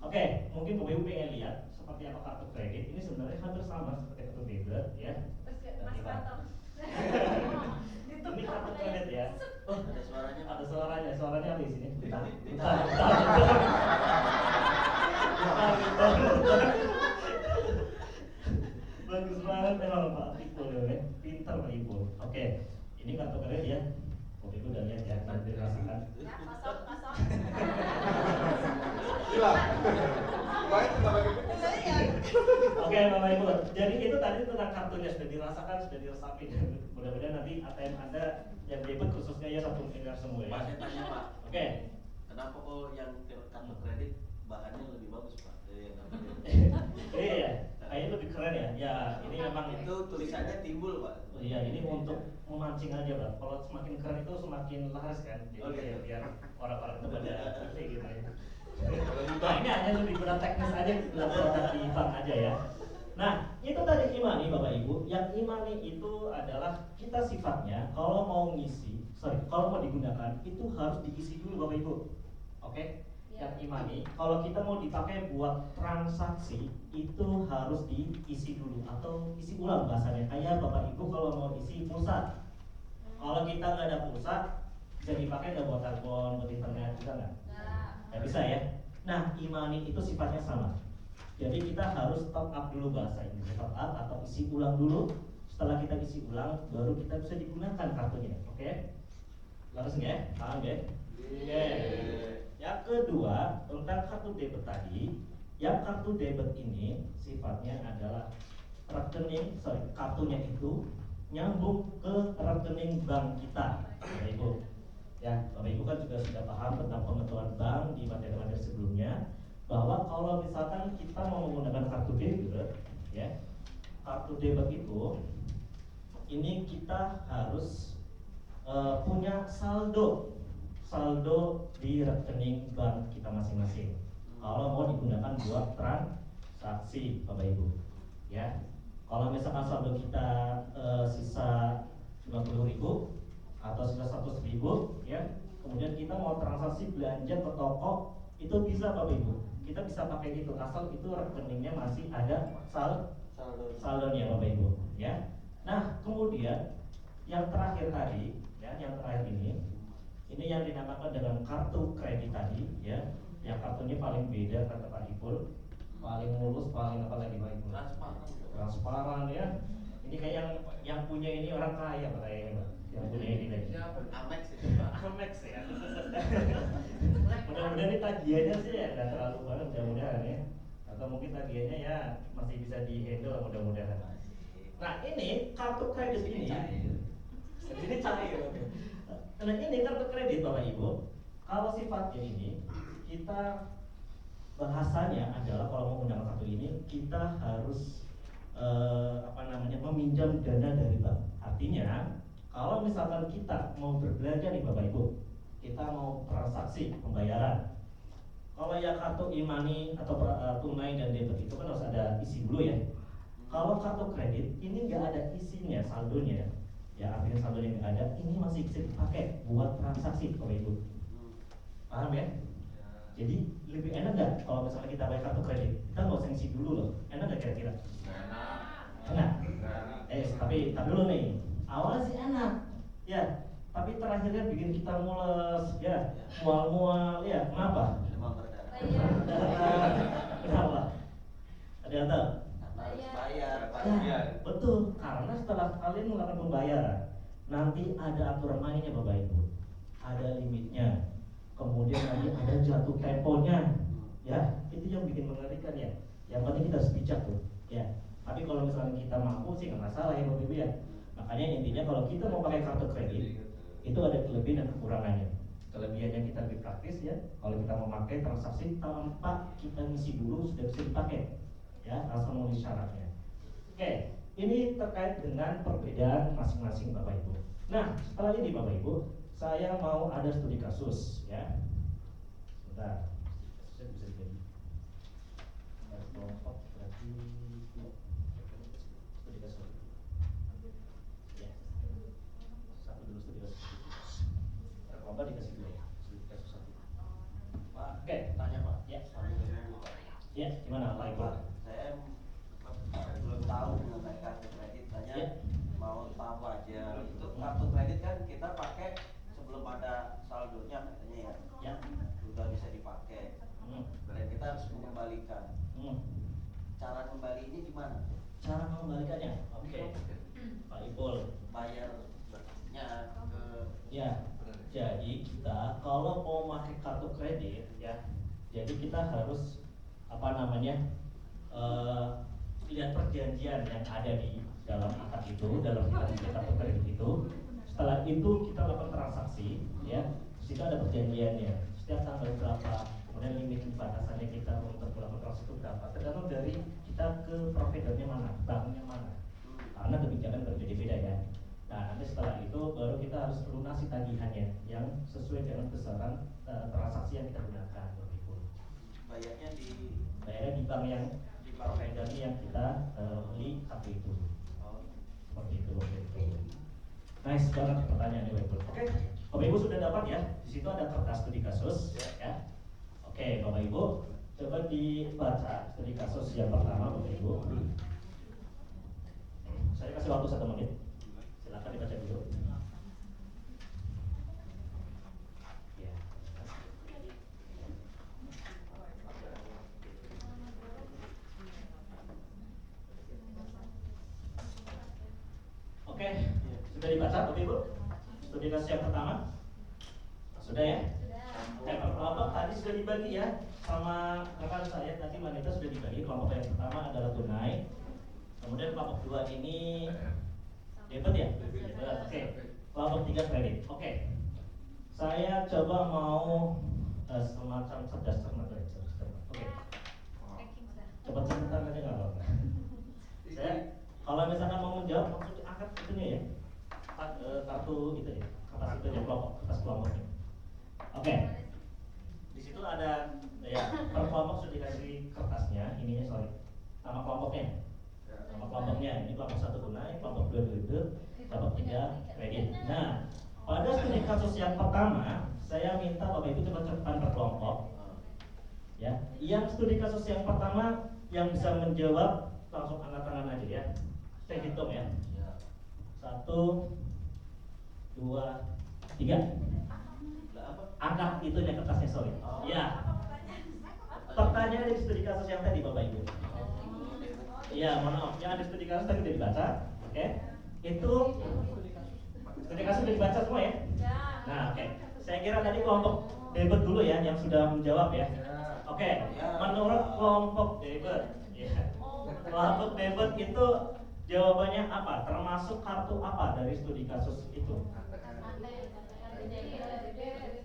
Oke, mungkin Bapak Ibu pengen lihat seperti apa kartu kredit. Ini sebenarnya hampir sama seperti kartu debit ya. Mas Batam. Ini kartu kredit ya. Oh, Ada suaranya Pak. ada suaranya. Suaranya apa di sini? Bentar. Bagus banget memang Pak Ipul ya. Pintar Pak Ipul. Oke, ini kartu kredit ya. Bapak Ibu udah lihat ya, nanti dirasakan. Ya, kosong. Gila. Baik, kita bagi. Oke Bapak Ibu, jadi itu tadi tentang kartunya sudah dirasakan, sudah diresapin. Mudah-mudahan nanti ATM Anda yang debit khususnya ya 1 miliar semua ya. Pak, saya tanya Pak. Oke, Kenapa kok yang kartu kredit bahannya lebih bagus Pak? Iya, kayaknya lebih keren ya. Ya ini memang itu tulisannya timbul Pak. Oh iya, ini untuk memancing aja Pak. Kalau semakin keren itu semakin laris kan. Jadi Oh, gitu. biar orang-orang itu pada ngerti gitu ya. Nah ini hanya lebih berat teknis aja, berat di bank aja ya. Nah itu tadi imani Bapak Ibu. Yang imani itu adalah kita sifatnya kalau mau kalau mau digunakan itu harus diisi dulu Bapak Ibu. Oke? Yang imani, kalau kita mau dipakai buat transaksi itu harus diisi dulu atau isi ulang bahasanya. Kayak Bapak Ibu kalau mau isi pulsa, kalau kita nggak ada pulsa bisa dipakai nggak buat telepon, buat internet, bisa nggak? Nggak bisa ya. Nah imani itu sifatnya sama. Jadi kita harus top up dulu bahasa Inggris, top up atau isi ulang dulu. Setelah kita isi ulang, baru kita bisa digunakan kartunya. Oke? Laras nggak? Paham nggak? Oke. Yang kedua tentang kartu debit tadi, yang kartu debit ini sifatnya adalah kartunya itu nyambung ke rekening bank kita, Bapak Ibu. Ya, Bapak Ibu kan juga sudah paham tentang pengetahuan bank di materi-materi sebelumnya, bahwa kalau misalkan kita mau menggunakan kartu debit, ya, kartu debit itu, ini kita harus punya saldo di rekening bank kita masing-masing. Kalau mau digunakan buat transaksi, Bapak Ibu, ya. Kalau misalkan saldo kita sisa 50.000 atau sisa 100.000, ya, kemudian kita mau transaksi belanja ke toko, itu bisa Bapak Ibu. Kita bisa pakai itu asal itu rekeningnya masih ada saldonya Bapak Ibu, ya. Nah, kemudian yang terakhir tadi, ya, yang terakhir ini yang dinamakan dengan kartu kredit tadi, ya. Yang kartunya paling beda kata Pak Ipul, paling mulus, paling apa lagi Pak Ipul? Transparan ya. Ini kayak yang punya ini orang kaya Pak kayaknya Pak. Yang punya ini tadi. Amex itu Pak. Amex ya. Mudah-mudahan ini tagihannya sih ya nggak terlalu banget mudah-mudahan ya. Atau mungkin tagihannya ya masih bisa di-handle mudah-mudahan. Nah ini kartu kredit ini. Ini cair. Nah ini kartu kredit Bapak Ibu. Kalau sifatnya ini kita bahasanya adalah kalau mau menggunakan kartu ini kita harus meminjam dana dari bank. Artinya kalau misalkan kita mau berbelanja nih Bapak Ibu, kita mau transaksi pembayaran. Kalau yang kartu e-money atau tunai dan debit itu kan harus ada isi dulu ya. Kalau kartu kredit ini nggak ada isinya, saldonya, ya artinya saldonya nggak ada, ini masih bisa dipakai buat transaksi Bapak Ibu. Paham ya? Jadi lebih enak nggak kalau misalnya kita pakai kartu kredit, kita nggak usah ngisi dulu loh. Enak nggak kira-kira? Enak. Tapi dulu nih, awalnya sih enak, ya. Tapi terakhirnya bikin kita mules, ya, mual-mual, ya. Kenapa? Kenapa? Ada yang tahu? Harus bayar. Ya, betul. Karena setelah kalian melakukan pembayaran, nanti ada aturan mainnya Bapak Ibu. Ada limitnya. Kemudian nanti ada jatuh temponya, ya. Itu yang bikin mengerikan ya. Yang penting kita harus bijak tuh, ya. Tapi kalau misalnya kita mampu sih nggak masalah ya Bapak Ibu ya. Makanya intinya kalau kita mau pakai kartu kredit itu ada kelebihan dan kekurangannya. Kelebihannya kita lebih praktis ya. Kalau kita mau pakai transaksi tanpa kita ngisi dulu sudah bisa dipakai, ya, asal memenuhi syaratnya. Oke, ini terkait dengan perbedaan masing-masing Bapak Ibu. Nah, setelah ini Bapak Ibu, saya mau ada studi kasus, ya. Sebentar, kasusnya bisa jadi. Kelompok berarti studi kasus. Ya, satu dulu studi kasus. Kelompok dikasih dua ya, studi kasus satu. Pak, oke, tanya Pak. Ya, ya, gimana Pak Ibu? Saya belum tahu mengenai kartu kredit, tanya mau tahu aja. Itu kartu kredit kan kita pakai sebelum ada saldonya katanya ya. Ya. Sudah bisa dipakai. Dan kita harus mengembalikan. Cara kembali ini gimana? Cara mengembalikannya? Oke. Pak Ipul. Bayarnya ke Ya. Jadi kita kalau mau pakai kartu kredit ya, jadi kita harus lihat perjanjian yang ada di dalam akad itu, dalam kartu kredit itu. Setelah itu kita lakukan transaksi, ya. Di situ ada perjanjiannya. Setiap tanggal berapa, kemudian limit batasannya kita untuk melakukan transaksi itu berapa. Tergantung dari kita ke providernya mana, banknya mana. Karena kebijakan berbeda-beda ya. Nah, nanti setelah itu baru kita harus lunasi tagihannya yang sesuai dengan besaran transaksi yang kita gunakan, Bapak Ibu. Bayarnya di Bank yang di providernya yang kita beli kartu itu. oh, Seperti itu, Bapak Ibu. Nice banget pertanyaannya, Bapak Ibu. Oke, Bapak Ibu sudah dapat ya. Di situ ada kertas studi kasus, ya. Oke, Bapak Ibu, coba dibaca studi kasus yang pertama, Bapak Ibu. Saya kasih waktu 1 menit. Silakan dibaca dulu. Ya. Oke, sudah dibaca Bapak Ibu? Studi kasus yang pertama? Sudah ya? Kelompok tadi sudah dibagi ya sama rekan saya tadi wanita sudah dibagi. Kelompok yang pertama adalah tunai. Kemudian kelompok 2 ini debit ya? Oke. Kelompok 3 kredit. Oke. Saya coba mau semacam cerdas cermat. Oke. Cepat-cepatan aja nggak apa-apa. Saya kalau misalkan mau menjawab langsung angkat itunya ya. Kartu itu ya. Kertas itu ya kertas kelompoknya. Oke. Di situ ada ya per kelompok sudah dikasih kertasnya, ininya sorry. Nama kelompoknya. Nama kelompoknya ini kelompok 1 tunai, kelompok 2 debit, kelompok 3 kredit. Nah, pada studi kasus yang pertama, saya minta Bapak Ibu cepat-cepat per kelompok. Ya, yang studi kasus yang pertama yang bisa menjawab langsung angkat tangan aja ya. Saya hitung ya. 1, 2, 3. Angkat itunya kertasnya sorry. Ya. Pertanyaan di studi kasus yang tadi Bapak Ibu. Iya, mohon maaf. Yang ada studi kasus tadi sudah dibaca. Oke. Itu studi kasus sudah dibaca semua ya? Nah, oke. Saya kira tadi kelompok debit dulu ya yang sudah menjawab ya. Oke. Menurut kelompok debit, ya. Kelompok debit itu jawabannya apa? Termasuk kartu apa dari studi kasus itu?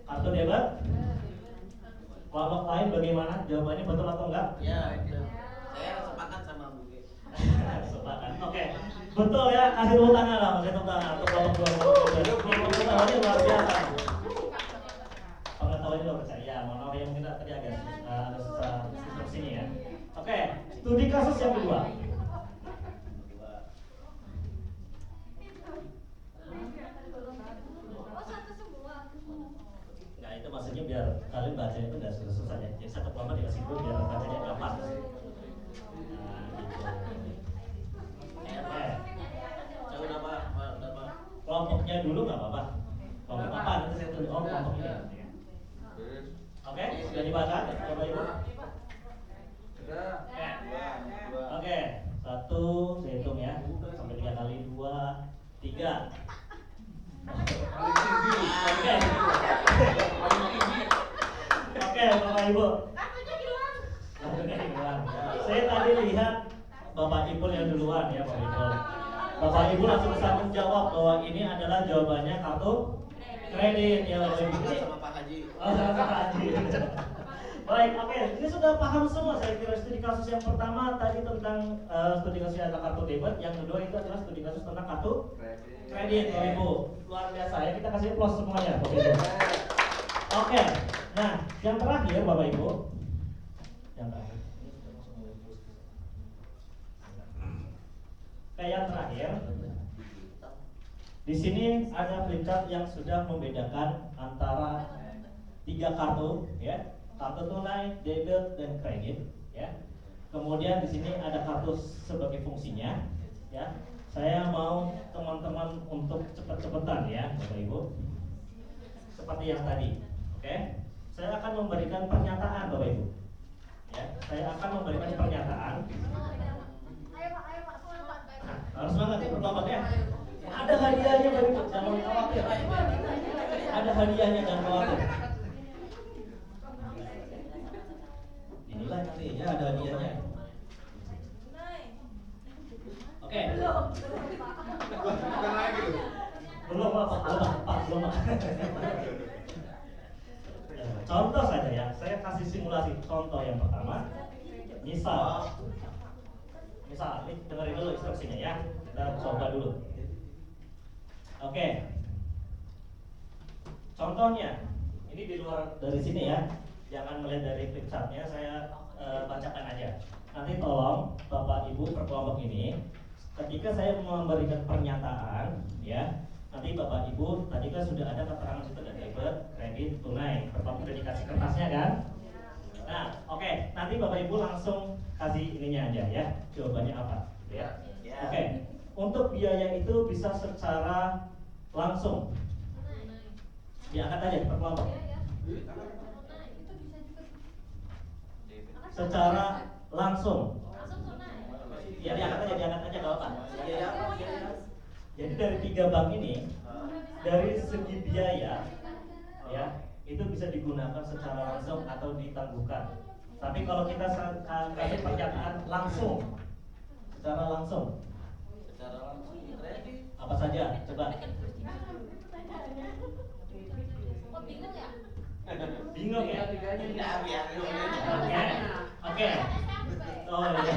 Kartu debit? Kelompok lain bagaimana? Jawabannya betul atau enggak? ya, saya sepakat sama Bu Ge. Sepakat. Oke. Betul ya, kasih tepuk tangan lah, kasih tepuk tangan untuk kelompok 2. Pengetahuannya luar biasa. Pengetahuannya luar biasa. Ya, mohon maaf ya mungkin tadi agak susah instruksinya ya. Oke, studi kasus yang kedua. Nah, itu maksudnya biar kalian baca itu nggak susah-susah ya. Jadi satu kelompok dikasih dulu biar bacanya gampang. Nah, gitu. Kelompoknya dulu nggak apa-apa. Kelompok apa? Nanti saya tulis. Oh, kelompok ini. Oke, sudah dibaca, Bapak Ibu. Oke, 1, saya hitung ya, sampai 3 kali 2, 3. Oke, Bapak Ibu. Kartunya hilang. Saya tadi lihat Bapak Ibu yang duluan ya, Bapak Ibu. Bapak Ibu langsung bisa menjawab bahwa ini adalah jawabannya kartu kredit ya, Bapak Ibu. Sama Pak Haji. Oh, sama Pak Haji. Baik, oke. Ini sudah paham semua saya kira studi kasus yang pertama tadi tentang studi kasus adalah kartu debit, yang kedua itu adalah studi kasus tentang kartu kredit, Bapak Ibu. Luar biasa ya, kita kasih plus semuanya, Bapak Ibu. Oke. Nah, yang terakhir Bapak Ibu. Yang terakhir. Yang terakhir. Di sini ada flipchart yang sudah membedakan antara 3 kartu ya. Kartu tunai, debit, dan kredit, ya. Kemudian di sini ada kartu sebagai fungsinya, ya. Saya mau teman-teman untuk cepat-cepatan ya, Bapak Ibu. Seperti yang tadi, oke? Saya akan memberikan pernyataan, Bapak Ibu. Ya, saya akan memberikan pernyataan. Nah, harus semangat ya, bertobat ya. Ada hadiahnya, Bapak Ibu, jangan khawatir. Ada hadiahnya, jangan khawatir. Inilah nanti ya ada hadiahnya. Oke. Belum apa? belum. Contoh saja ya, saya kasih simulasi. Contoh yang pertama, misal ini dengerin dulu instruksinya ya, kita coba dulu. Oke, contohnya ini di luar dari sini ya, jangan melihat dari flip chartnya, saya bacakan aja. Nanti tolong Bapak Ibu berkelompok ini, ketika saya memberikan pernyataan ya, nanti Bapak Ibu tadi kan sudah ada keterangan situ ada debit, kredit, tunai. Bapak udah dikasih kertasnya kan? Nah, oke, nanti Bapak Ibu langsung kasih ininya aja ya, jawabannya apa? Ya. Oke, untuk biaya itu bisa secara langsung. Diangkat aja per kelompok. Secara langsung. Ya diangkat aja kalau apa? Jadi dari 3 bank ini, dari segi biaya ya itu bisa digunakan secara langsung atau ditangguhkan. Tapi kalau kita kasih pernyataan langsung, secara langsung apa saja? Coba. Bingung ya? Oke. Oh iya.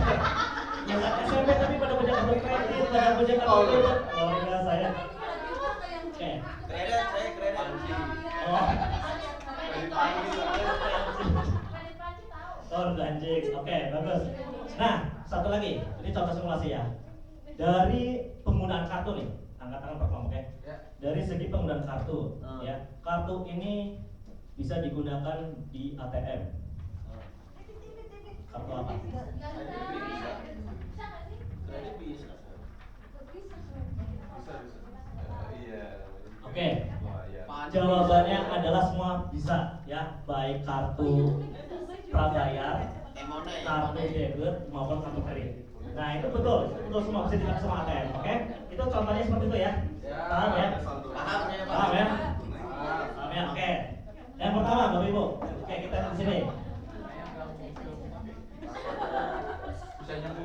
Yang SMP tapi pada punya kartu kredit, pada punya kartu debit. Oh enggak saya. Oke. Kredit. Oh. Oh, anjing. Oke, bagus. Nah, satu lagi. Ini contoh simulasi ya. Dari penggunaan kartu nih, angkat tangan per kelompok ya. Dari segi penggunaan kartu, ya. Kartu ini bisa digunakan di ATM. Kartu apa? Oke. Jawabannya adalah semua bisa ya, baik kartu prabayar, kartu debit maupun kartu kredit. Nah itu betul semua bisa dilakukan sama ATM. Oke? Itu contohnya seperti itu ya. Paham ya? Paham ya? Paham ya? Oke. Yang pertama Bapak Ibu, oke kita di sini.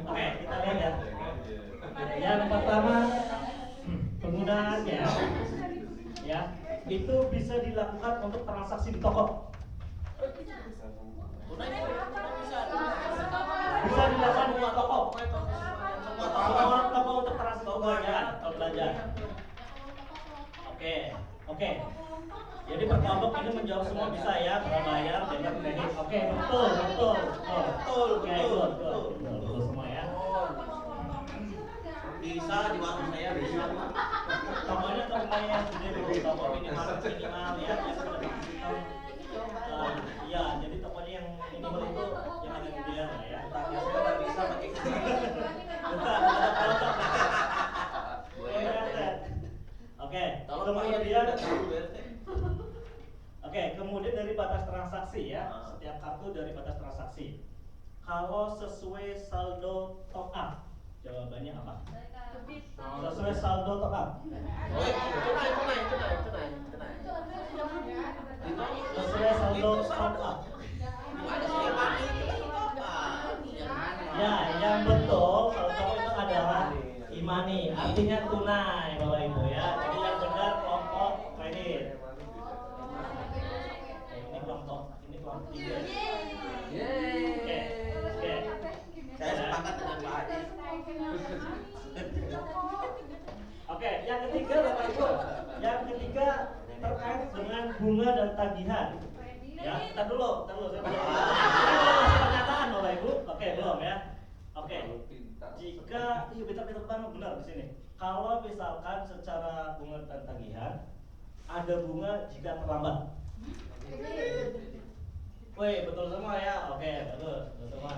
Oke, kita lihat ya. Yang pertama penggunaannya ya itu bisa dilakukan untuk transaksi di toko. Bisa dilakukan di toko. Semua toko untuk transaksi pembayaran. Oke. Jadi berkelompok ini menjawab semua bisa ya, berbayar, debit, kredit. Oke, betul semua ya. Bisa di warung saya bisa. Tokonya toko yang gede dulu, toko minimal ya, yang sudah digital. Iya, jadi tokonya yang minimal itu yang agak gede lah ya. Tapi saya nggak bisa pakai kredit. Bukan, ada kelompok. Oke, kemudian dari batas transaksi ya, setiap kartu dari batas transaksi. Kalau sesuai saldo top up, jawabannya apa? Sesuai saldo top up. Sesuai saldo top up. Ya, yang betul saldo itu adalah e-money, artinya tunai Bapak Ibu ya. Jadi yang benar kelompok kredit. Ini kelompok 3. Oke. Saya sepakat dengan Pak Adi. Oke, yang ketiga Bapak Ibu. Yang ketiga terkait dengan bunga dan tagihan. Ya, kita dulu saya belum. Pernyataan Bapak Ibu. Oke, belum ya. Oke. Jika pintar banget benar di sini. Kalau misalkan secara bunga dan tagihan ada bunga jika terlambat. Woi, betul semua ya. Oke, betul semua.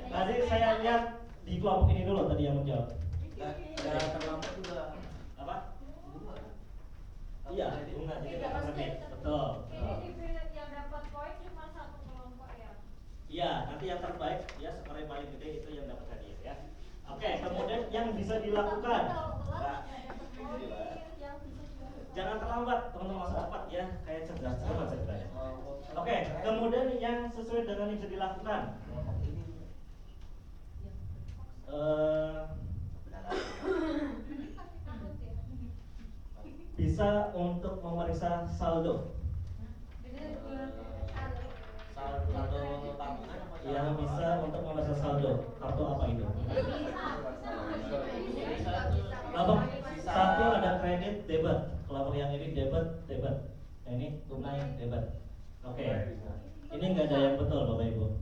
Tadi saya lihat di kelompok ini dulu tadi yang menjawab. Ya terlambat juga. Apa? Iya, bunga jadi kredit. Betul. Yang dapat poin cuma satu kelompok ya. Iya, nanti yang terbaik ya skor paling gede itu yang dapat hadiah ya. Oke, kemudian yang bisa dilakukan. Jangan terlambat, teman-teman masa cepat ya, kayak cerdas ceritanya. Oke, kemudian yang sesuai dengan yang bisa dilakukan. bisa untuk memeriksa saldo? Saldo tabungan apa Yang bisa untuk memeriksa saldo, kartu apa itu? Kelompok satu ada kredit debit, kelompok yang ini debit, yang ini tunai debit. Oke, ini nggak ada yang betul Bapak Ibu.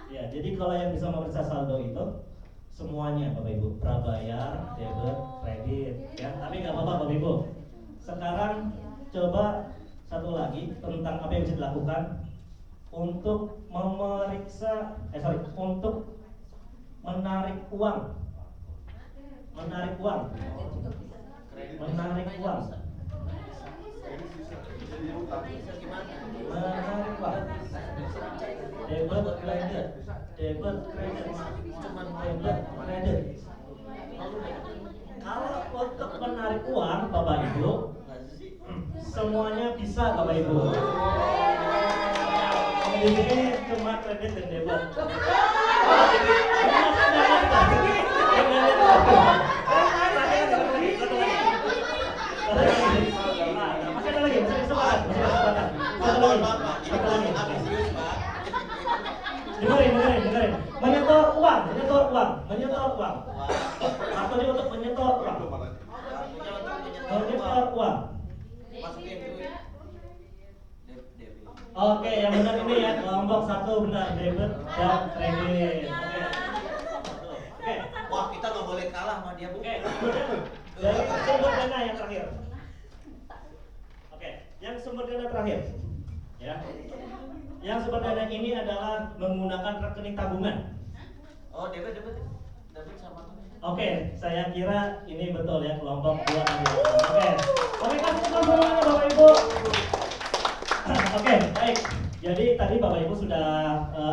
Ya, jadi kalau yang bisa memeriksa saldo itu semuanya Bapak Ibu, prabayar, debit, kredit, ya. Tapi nggak apa-apa Bapak Ibu. Sekarang coba satu lagi tentang apa yang bisa dilakukan untuk memeriksa, untuk menarik uang. Menarik uang. Menarik uang. Menarik uang. Debit kredit. Debit kredit. Debit kredit. Kalau untuk menarik uang Bapak Ibu, semuanya bisa Bapak Ibu. Di sini cuma kredit dan debit. Dengerin. Menyetor uang. Artinya untuk menyetor uang. Menyetor uang. Oke, yang benar ini ya, kelompok satu benar, debit dan kredit. Oke. Wah, kita nggak boleh kalah sama dia, Bu. Oke, dari sumber dana yang terakhir. Oke, yang sumber dana terakhir, ya. Yang sumber dana ini adalah menggunakan rekening tabungan. Oh, debit sama. Oke, saya kira ini betul ya, kelompok 2 tadi. Oke, kasih tepuk tangan Bapak Ibu. Oke, baik. Jadi tadi Bapak Ibu sudah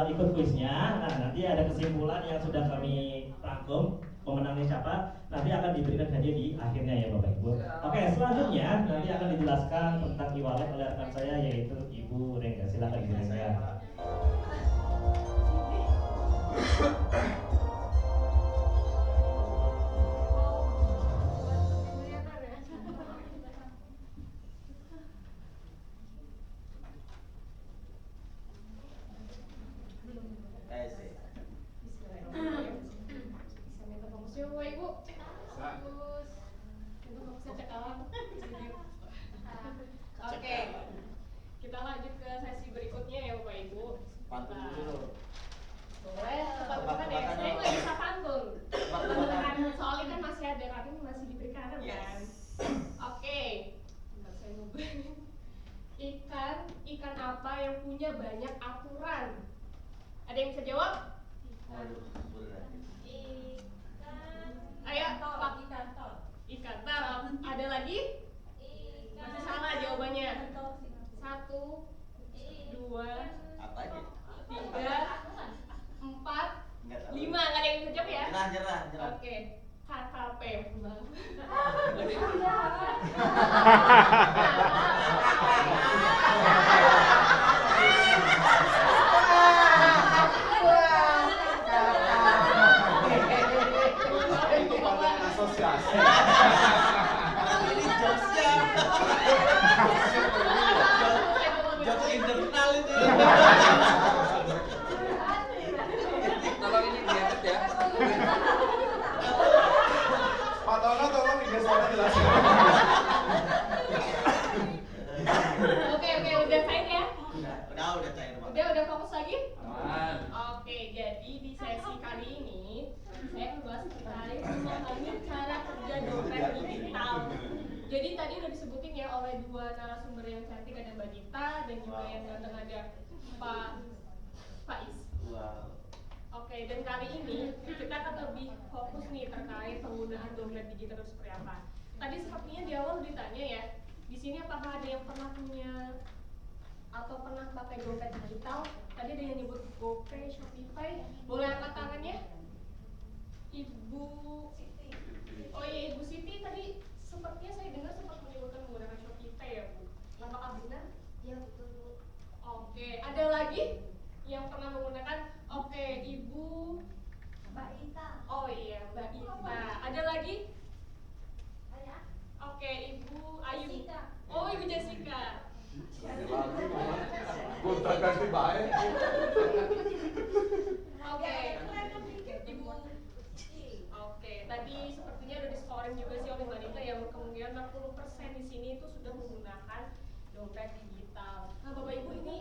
ikut kuisnya. Nah, nanti ada kesimpulan yang sudah kami rangkum. Pemenangnya siapa? Nanti akan diberikan hadiah di akhirnya ya Bapak Ibu. Oke, selanjutnya nanti akan dijelaskan tentang e-wallet oleh rekan saya yaitu Ibu Rengga. Silakan Ibu Rengga. Oke, kita lanjut ke sesi berikutnya ya Bapak Ibu. Pantun dulu. Boleh, tebak-tebakan ya. Saya nggak bisa pantun. Tebak-tebakan soalnya kan masih ada kami masih diberi kanan kan. Oke, bentar saya nunggu. Ikan apa yang punya banyak aturan? Ada yang bisa jawab? Waduh, berat. Ayo, Pak. Ikan tol. Ada lagi? Masih salah jawabannya. 1, 2, Apa aja? 3, 4, Nggak tahu. 5. Nggak ada yang bisa jawab ya? Nyerah. Oke. KKP. Itu pada asosiasi. Ini jokesnya. Jokes internal itu. Tolong ini diangkat ya. Pak Tono tolong digesernya jelaskan. Oke, udah cair ya? Udah cair banget. Udah fokus lagi? Aman. Oke, jadi di sesi kali ini saya membahas terkait memahami cara kerja dompet digital. Jadi tadi udah disebutin ya oleh dua narasumber yang cantik, ada Mbak Dita dan juga yang ganteng ada Pak Faiz. Wow. Oke, dan kali ini kita akan lebih fokus nih terkait penggunaan dompet digital itu seperti apa. Tadi sepertinya di awal ditanya ya, di sini apakah ada yang pernah punya atau pernah pakai dompet digital? Tadi ada yang nyebut GoPay, Shopify. Boleh angkat tangannya? Ibu Siti. Oh iya, Ibu Siti tadi sepertinya saya dengar sempat menyebutkan menggunakan Shopify ya Bu. Apakah benar? Ya betul Bu. Oke, ada lagi yang pernah menggunakan? Oke, Ibu Mbak Ita. Oh iya, Mbak Ita. Ada lagi? Saya. Oke, Ibu Ayu. Lagi mama, gonta ganti baik. Oke, Ibu. Oke, tadi sepertinya udah di-scoring juga sih oleh Mbak Nika ya, kemungkinan 60% di sini itu sudah menggunakan dompet digital. Nah, Bapak Ibu ini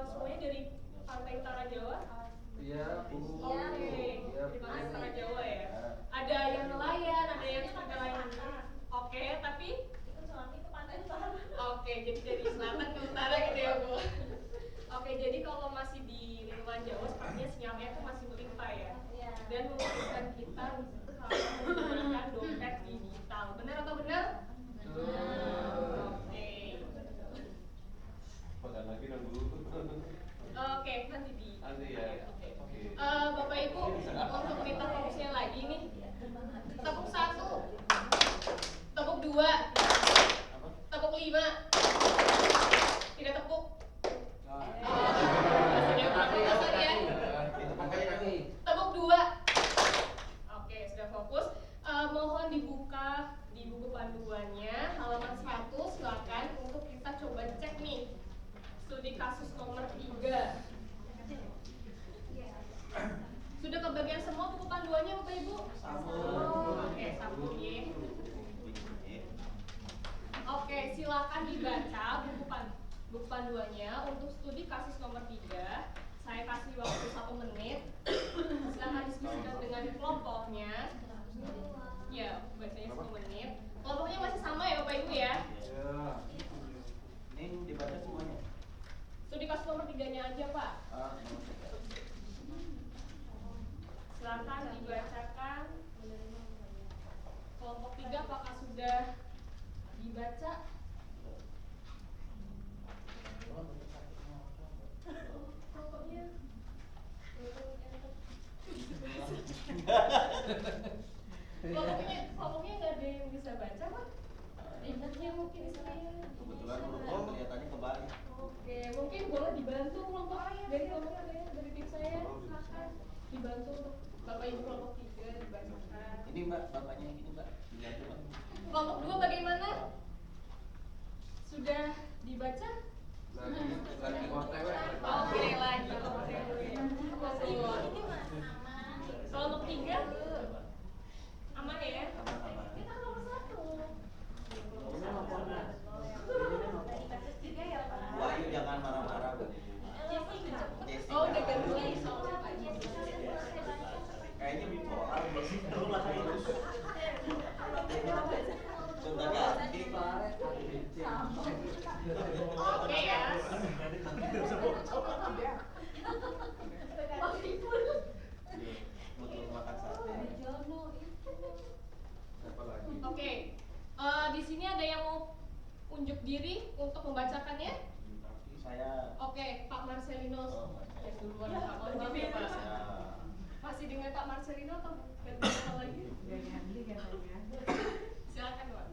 semuanya dari Pantai Utara Jawa? Iya, Bu. Oke, dari Pantai Utara Jawa ya. Ada yang nelayan, ada yang sebagai lain. Oke, tapi oke, jadi dari selatan ke utara gitu ya, Bu. Oke, jadi kalau masih di lingkungan Jawa sepertinya sinyalnya itu masih melimpah ya. Dan memungkinkan kita menggunakan dompet digital. Benar atau benar? Oke. Pakai lagi dong Bu. Oke, nanti di. Nanti ya. Oke. Bapak Ibu, untuk minta fokusnya lagi nih. Tepuk 1, tepuk 2, tepuk 5. Tidak tepuk. Sudah kasar ya. Tepuk 2. Oke, sudah fokus. Mohon dibuka di buku panduannya halaman 1, silakan untuk kita coba cek nih. Studi kasus nomor 3. Sudah kebagian semua buku panduannya Bapak Ibu? Oke, sabun ya. Oke, silakan dibaca buku panduannya untuk studi kasus nomor 3. Saya kasih waktu 1 menit. Silakan diskusikan dengan kelompoknya. Ya, bacanya 1 menit. Kelompoknya masih sama ya Bapak Ibu ya? Ini dibaca semuanya. Studi kasus nomor 3-nya aja Pak. Silakan dibacakan. Kelompok 3 apakah sudah dibaca? Kelompoknya kelompoknya nggak ada yang bisa baca Pak? Ribetnya mungkin saya. Kebetulan hurufnya kelihatannya kebalik. Oke, mungkin boleh dibantu kelompok dari kelompok saya, dari tim saya, silakan dibantu untuk Bapak Ibu kelompok 3 dibacakan. Ini Mbak, bapaknya ini Mbak. Dilihat Mbak. Kelompok 2 bagaimana? Sudah dibaca? Lagi OTW. Oke, lagi kelompok 3 aman ya? Aman-aman. Kita nomor 1. Wahyu jangan marah-marah Bu. Oh, udah ganti lagi soalnya Pak. Kayaknya bipolar. Sudah ganti. Oke ya. Butuh makan sate. Apa lagi? Oke. Di sini ada yang mau unjuk diri untuk membacakannya? Saya Oke, Pak Marcelino. Ya duluan Pak, mohon maaf ya Pak. Masih dengan Pak Marcelino atau ganti nama lagi? Silakan Pak.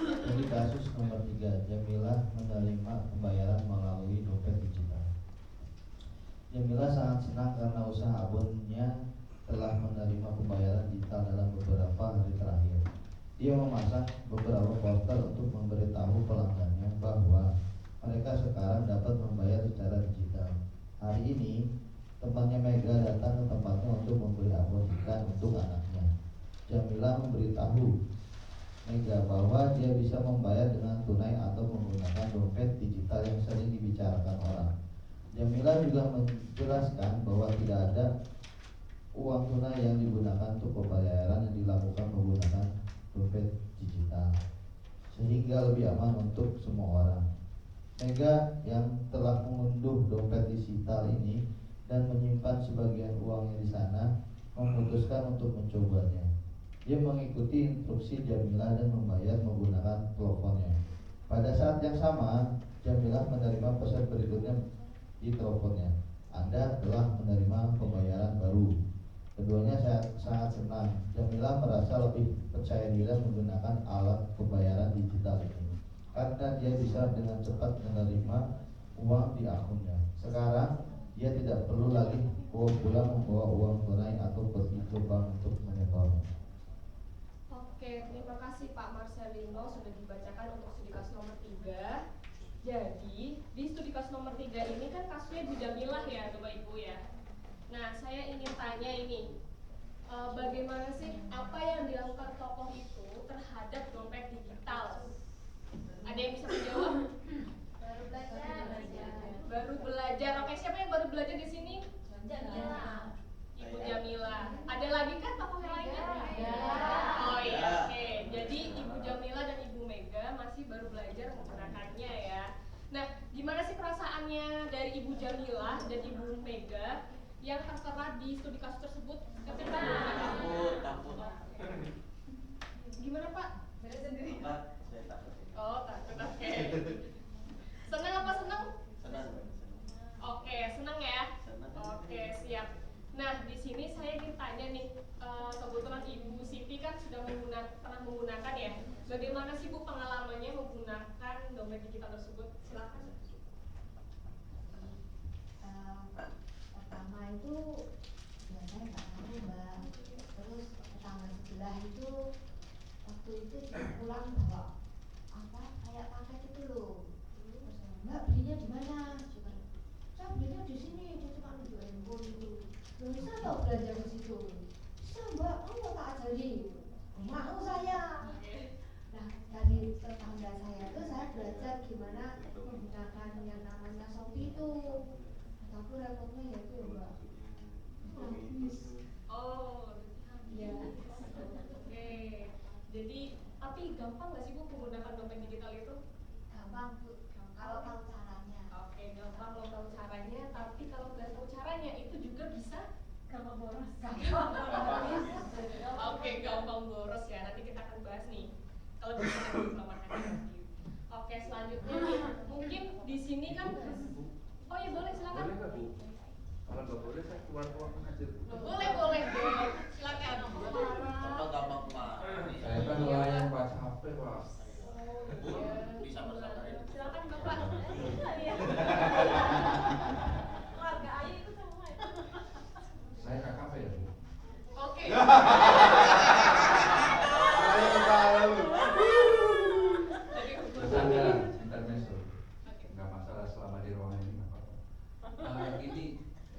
Jadi kasus nomor 3, Jamilah menerima pembayaran melalui dompet digital. Jamilah sangat senang karena usaha abonnya telah menerima pembayaran digital dalam beberapa hari terakhir. Dia memasang beberapa poster untuk memberitahu pelanggannya bahwa mereka sekarang dapat membayar secara digital. Hari ini, temannya Mega datang ke tempatnya untuk membeli abon ikan untuk anaknya. Jamilah memberitahu Mega bahwa dia bisa membayar dengan tunai atau menggunakan dompet digital yang sering dibicarakan orang. Jamilah juga menjelaskan bahwa tidak ada uang tunai yang digunakan untuk pembayaran yang dilakukan menggunakan dompet digital, sehingga lebih aman untuk semua orang. Mega yang telah mengunduh dompet digital ini dan menyimpan sebagian uangnya di sana memutuskan untuk mencobanya. Dia mengikuti instruksi Jamilah dan membayar menggunakan teleponnya. Pada saat yang sama, Jamilah menerima pesan berikutnya di teleponnya. Anda telah menerima pembayaran baru. Keduanya sangat senang. Jamilah merasa lebih percaya diri menggunakan alat pembayaran digital ini karena dia bisa dengan cepat menerima uang di akunnya. Sekarang dia tidak perlu lagi pulang membawa uang tunai atau pergi ke bank untuk menyetornya. Oke, terima kasih Pak Marcelino sudah dibacakan untuk studi kasus nomor 3. Jadi di studi kasus nomor 3 ini kan kasusnya Bu Jamilah ya Bapak Ibu ya. Nah saya ingin tanya ini, bagaimana sih apa yang dilakukan tokoh itu terhadap dompet digital? Ada yang bisa menjawab? Baru belajar. Baru belajar. Oke, siapa yang baru belajar di sini? Jamila. Ibu Jamila. Ada lagi kan tokoh yang lainnya? Ada. Oh iya, oke. Jadi Ibu Jamila dan Ibu Mega masih baru belajar menggunakannya ya. Nah, gimana sih perasaannya dari Ibu Jamila dan Ibu Mega yang tertera di studi kasus tersebut? Ketika Takut. gimana Pak? Enggak, saya takut. Oh, takut. Oke. Senang apa senang? Senang. Oke, senang ya. Senang. Oke, siap. Nah, di sini saya ingin tanya nih, kebetulan Ibu Siti kan sudah pernah menggunakan ya. Bagaimana sih Bu pengalamannya menggunakan dompet digital tersebut? Silakan. Pertama itu ya saya nggak tahu Mbak. Terus tetangga sebelah itu waktu itu dia pulang bawa apa kayak paket itu loh. Terus Mbak belinya di mana? Saya belinya di sini. Dia cuma nunjuk handphone itu. Belum bisa nggak belanja di situ? Bisa Mbak, kamu mau tak ajari? Mau saya. Nah dari tetangga saya itu saya belajar gimana menggunakan yang namanya Shopee itu. Tapi repotnya ya itu ya Mbak. Habis. Oh, Ya. oke. Jadi, tapi gampang nggak sih Bu menggunakan dompet digital itu? Gampang Bu. Kalau tahu caranya. Oke, gampang kalau tahu caranya. Tapi kalau nggak tahu caranya itu juga bisa gampang boros. Oke, gampang boros ya. Nanti kita akan bahas nih. Kalau bisa diselamatkan lagi. Oke, selanjutnya nih, mungkin di sini kan. Oh ya boleh silakan. Boleh nggak Bu? Kalau nggak boleh saya keluar ruangan aja Bu. Boleh boleh dong. Silakan. Apa gampang Pak? Saya kan nelayan baca HP Pak. Bu, bisa bersamain. Silakan Bapak. Keluarga Ayu itu semua ya. Saya KKP ya Bu. Oke. Saya tahu. Jadi Bercanda, intermezzo. Nggak masalah selama di ruangan ini nggak apa-apa. Ini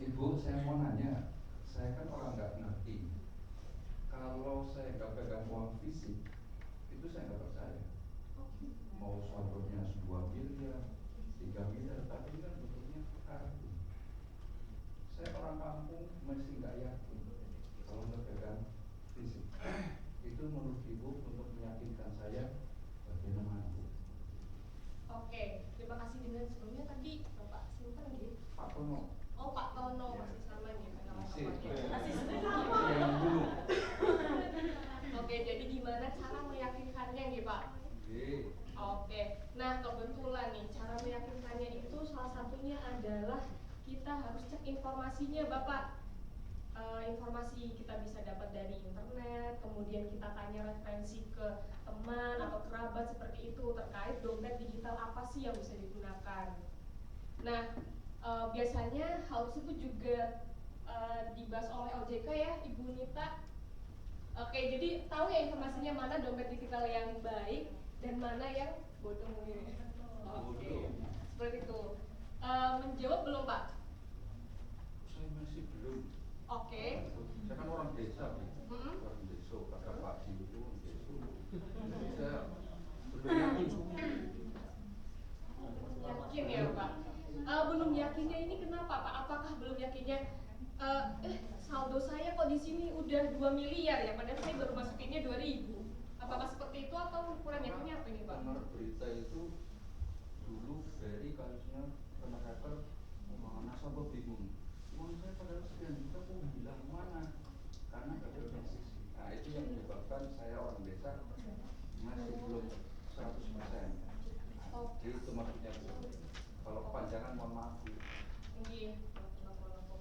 Ibu, saya mau nanya, saya kan orang nggak ngerti. Kalau saya nggak pegang uang fisik, itu saya nggak percaya. Mau saldonya 2 miliar, 3 miliar, tapi kan bentuknya kartu. Saya orang kampung masih nggak yakin kalau nggak pegang fisik. Itu menurut Ibu untuk meyakinkan saya bagaimana Bu? Oke, terima kasih dengan sebelumnya tadi Bapak simpan gitu. Pak Tono. Oh Pak Tono masih sama nih nama Masih. bapaknya. Masih Yang dulu. Oke, jadi gimana cara meyakinkannya nih Pak? Oke. Oke, nah kebetulan nih cara meyakinkannya itu salah satunya adalah kita harus cek informasinya Bapak. Informasi kita bisa dapat dari internet, kemudian kita tanya referensi ke teman atau kerabat seperti itu terkait dompet digital apa sih yang bisa digunakan. Nah, biasanya hal tersebut juga dibahas oleh OJK ya, Ibu Nita. Oke, jadi tahu ya informasinya mana dompet digital yang baik dan mana yang bodong ini. Oke, seperti itu. Menjawab belum Pak? Saya masih belum. Oke. Saya kan orang desa, Bu. Mm-mm. Orang desa, kata Pak Ji itu orang desa. Jadi saya belum yakin. Yakin ya Pak? Belum yakinnya ini kenapa Pak? Apakah belum yakinnya? Saldo saya kok di sini udah 2 miliar ya, padahal saya baru masukinnya 2.000. Apakah seperti itu atau kurang yakinnya apa ini Pak? Dengar berita itu dulu Ferry kasusnya kena hacker, nasabah bingung. Uang saya padahal sekian juta kok hilang mana? Karena nggak ada transaksi. Nah itu yang menyebabkan saya orang desa masih belum 100%. Oke. Itu maksudnya Bu. Kalau kepanjangan mohon maaf Bu. Iya,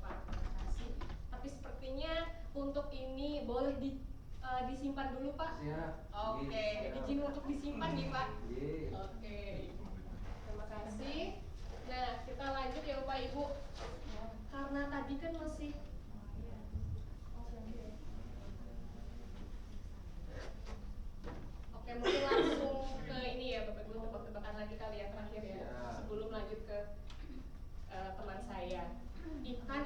Pak. Terima kasih. Tapi sepertinya untuk ini boleh disimpan dulu Pak. Siap. Oke, Siap. izin untuk disimpan nih Pak. Iya. Oke, terima kasih. Nah, kita lanjut ya Bapak Ibu. Karena tadi kan masih Oke, mungkin langsung ke ini ya Bapak Ibu, tebak-tebakan lagi kali ya terakhir ya.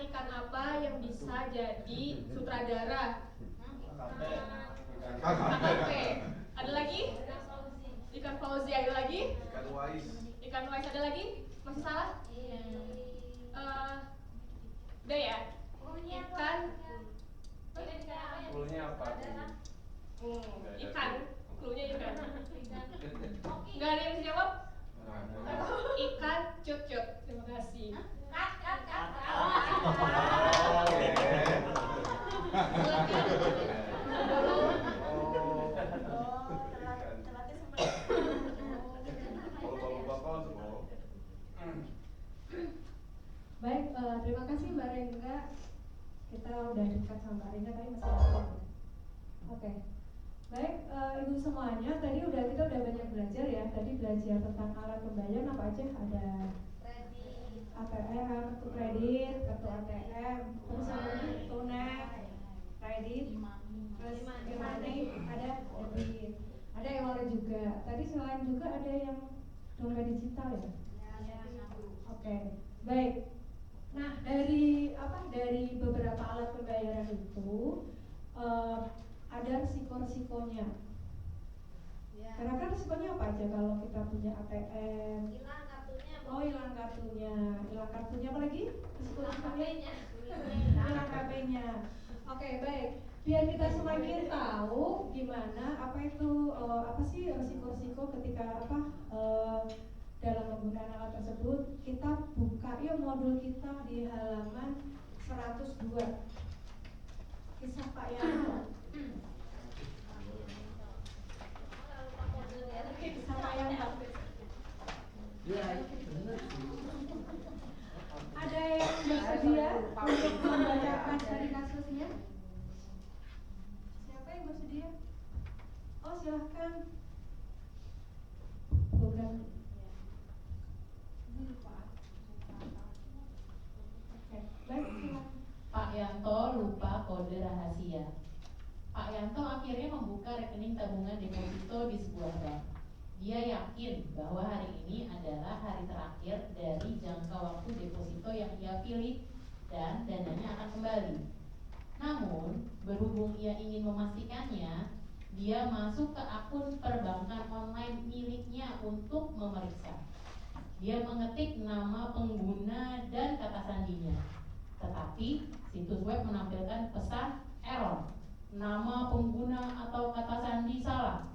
ikan apa yang bisa jadi sutradara? KKP. Ada lagi? Ikan Fauzi. Ada lagi? Ikan Wais ada lagi? Masih salah? Udah ya? Ikan. Cluenya apa? Ikan. Cluenya ikan. Nggak ada yang bisa jawab? Ikan cut-cut. Terima kasih. Baik, terima kasih Mbak Rengga. Kita udah dekat sama Mbak Rengga tapi masih ada. Oke. Baik, ibu semuanya, tadi kita udah banyak belajar ya. Tadi belajar tentang alat pembayaran apa aja? Ada ATM, kartu kredit, kartu ATM, terus apa lagi? Tunai, kredit, terus e-money, ada debit, ada e-wallet juga. Tadi selain juga ada yang dompet digital ya? Oke, baik. Nah, dari beberapa alat pembayaran itu ada risiko-risikonya. Kira-kira risikonya apa aja kalau kita punya ATM? Hilang kartunya. Oh, hilang kartunya. Hilang kartunya apa lagi? Risiko-risikonya? Hilang HP-nya. Oke, baik. Biar kita semakin tahu gimana apa sih risiko-risiko ketika dalam menggunakan alat tersebut, kita buka yuk modul kita di halaman 102. Kisah Pak Yanto. Kisah Pak Yanto. Ada yang bersedia untuk membacakan dari kasusnya? Siapa yang bersedia? Oh, silahkan. Bukan. Baik, silakan. Pak Yanto lupa kode rahasia. Pak Yanto akhirnya membuka rekening tabungan deposito di sebuah bank. Dia yakin bahwa hari ini adalah hari terakhir dari jangka waktu deposito yang ia pilih dan dananya akan kembali. Namun, berhubung ia ingin memastikannya, dia masuk ke akun perbankan online miliknya untuk memeriksa. Dia mengetik nama pengguna dan kata sandinya. Tetapi situs web menampilkan pesan error, nama pengguna atau kata sandi salah.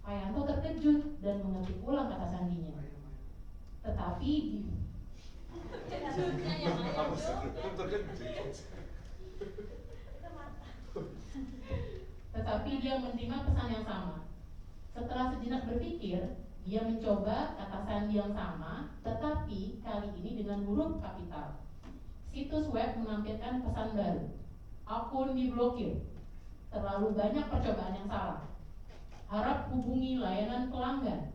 Pak Yanto terkejut dan mengetik ulang kata sandinya. Tetapi dia menerima pesan yang sama. Setelah sejenak berpikir, dia mencoba kata sandi yang sama, tetapi kali ini dengan huruf kapital. Situs web menampilkan pesan baru. Akun diblokir. Terlalu banyak percobaan yang salah. Harap hubungi layanan pelanggan.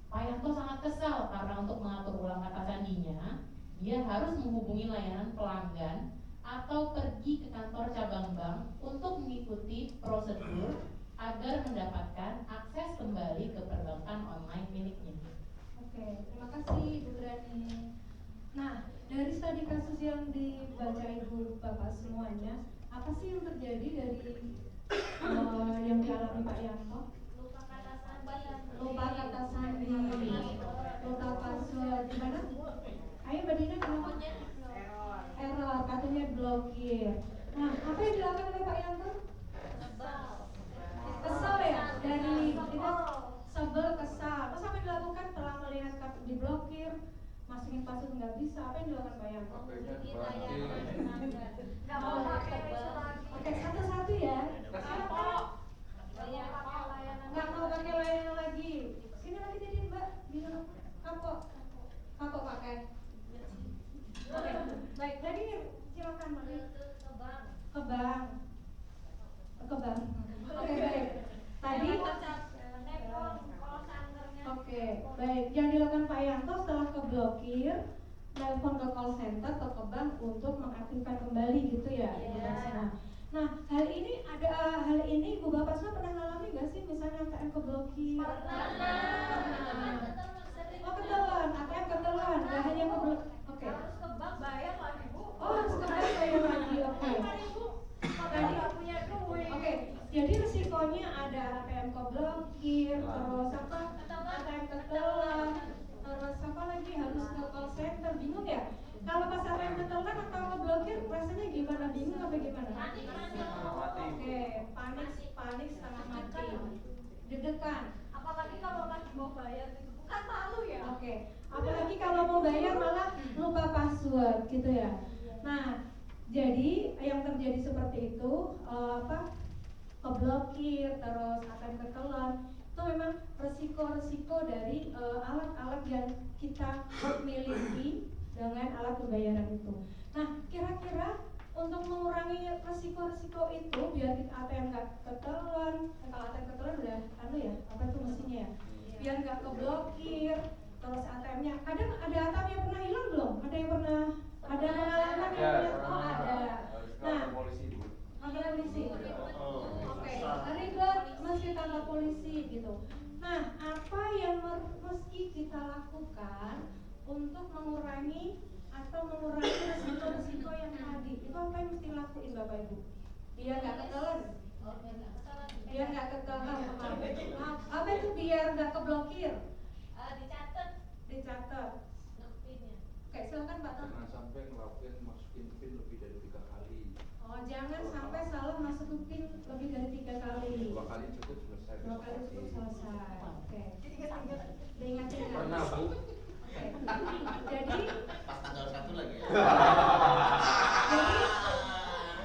Pak Yanto sangat kesal karena untuk mengatur ulang kata sandinya, dia harus menghubungi layanan pelanggan atau pergi ke kantor cabang bank untuk mengikuti prosedur agar mendapatkan akses kembali ke perbankan online miliknya. Oke, terima kasih Ibu Rani. Nah, dari studi kasus yang dibaca Ibu Bapak semuanya, apa sih yang terjadi dari yang dialami Pak Yanto? Lupa kata sandi. Lupa kata sandi, lupa password, gimana? Ayo Mbak Dina, kenapa? Error, kartunya blokir. Nah, apa yang dilakukan oleh Pak Yanto? Kesal ya? Dari kita sebel, kesal. Terus apa yang dilakukan setelah melihat kartu diblokir, masukin password nggak bisa? Apa yang dilakukan Pak Yanto? Nggak mau pakai lagi. Oke, satu-satu ya. Nggak mau pakai layanan lagi. Sini lagi jadi Mbak, Dina, kapok pakai. Oke, baik. Tadi silakan Mbak. Ke bank. Oke, baik. Tadi Oke, baik. Yang dilakukan Pak Yanto setelah keblokir, telepon ke call center atau ke bank untuk mengaktifkan kembali gitu ya, Ibu Basma. Nah, hal ini Ibu Bapak semua pernah ngalami nggak sih, misalnya ATM keblokir? Pernah. Oh, ketahuan, ATM ketahuan, nggak hanya keblokir. Oke. Harus ke bank bayar lagi Bu. Oh, harus ke ketelan, terus apa lagi harus ke call center, bingung ya? Kalau pas ATM ketelan atau ngeblokir rasanya gimana? Bingung apa gimana? Oke, panik setengah mati, deg-degan. Apalagi kalau lagi mau bayar gitu, kan malu ya. Oke, apalagi kalau mau bayar malah lupa password gitu ya. Nah, jadi yang terjadi seperti itu keblokir terus akan ketelan, itu memang resiko-resiko dari alat-alat yang kita miliki dengan alat pembayaran itu. Nah, kira-kira untuk mengurangi resiko-resiko itu biar ATM nggak ketelan, kalau ATM ketelan udah ya, apa tuh mesinnya ya? Biar nggak keblokir, terus ATM-nya kadang ada ATM yang pernah hilang belum? Ada yang pernah ada pengalaman yang pernah? Oh ada. Nah, kantor polisi. Oke, ribet mesti kantor polisi gitu. Nah, apa yang mesti kita lakukan untuk mengurangi resiko-resiko yang tadi? Itu apa yang mesti lakuin Bapak Ibu? Biar nggak ketelan. Biar nggak ketelan. Apa itu biar nggak keblokir? Dicatat. Oke, silakan Pak Tom. Jangan sampai ngelakuin masukin pin lebih dari 3 kali. Oh, jangan sampai salah masukin pin lebih dari 3 kali. 2 kali cukup selesai. 2 kali cukup selesai. Oke. Diingat-ingat. Pernah Bu? Oke. Jadi Pas tanggal 1 lagi ya. Jadi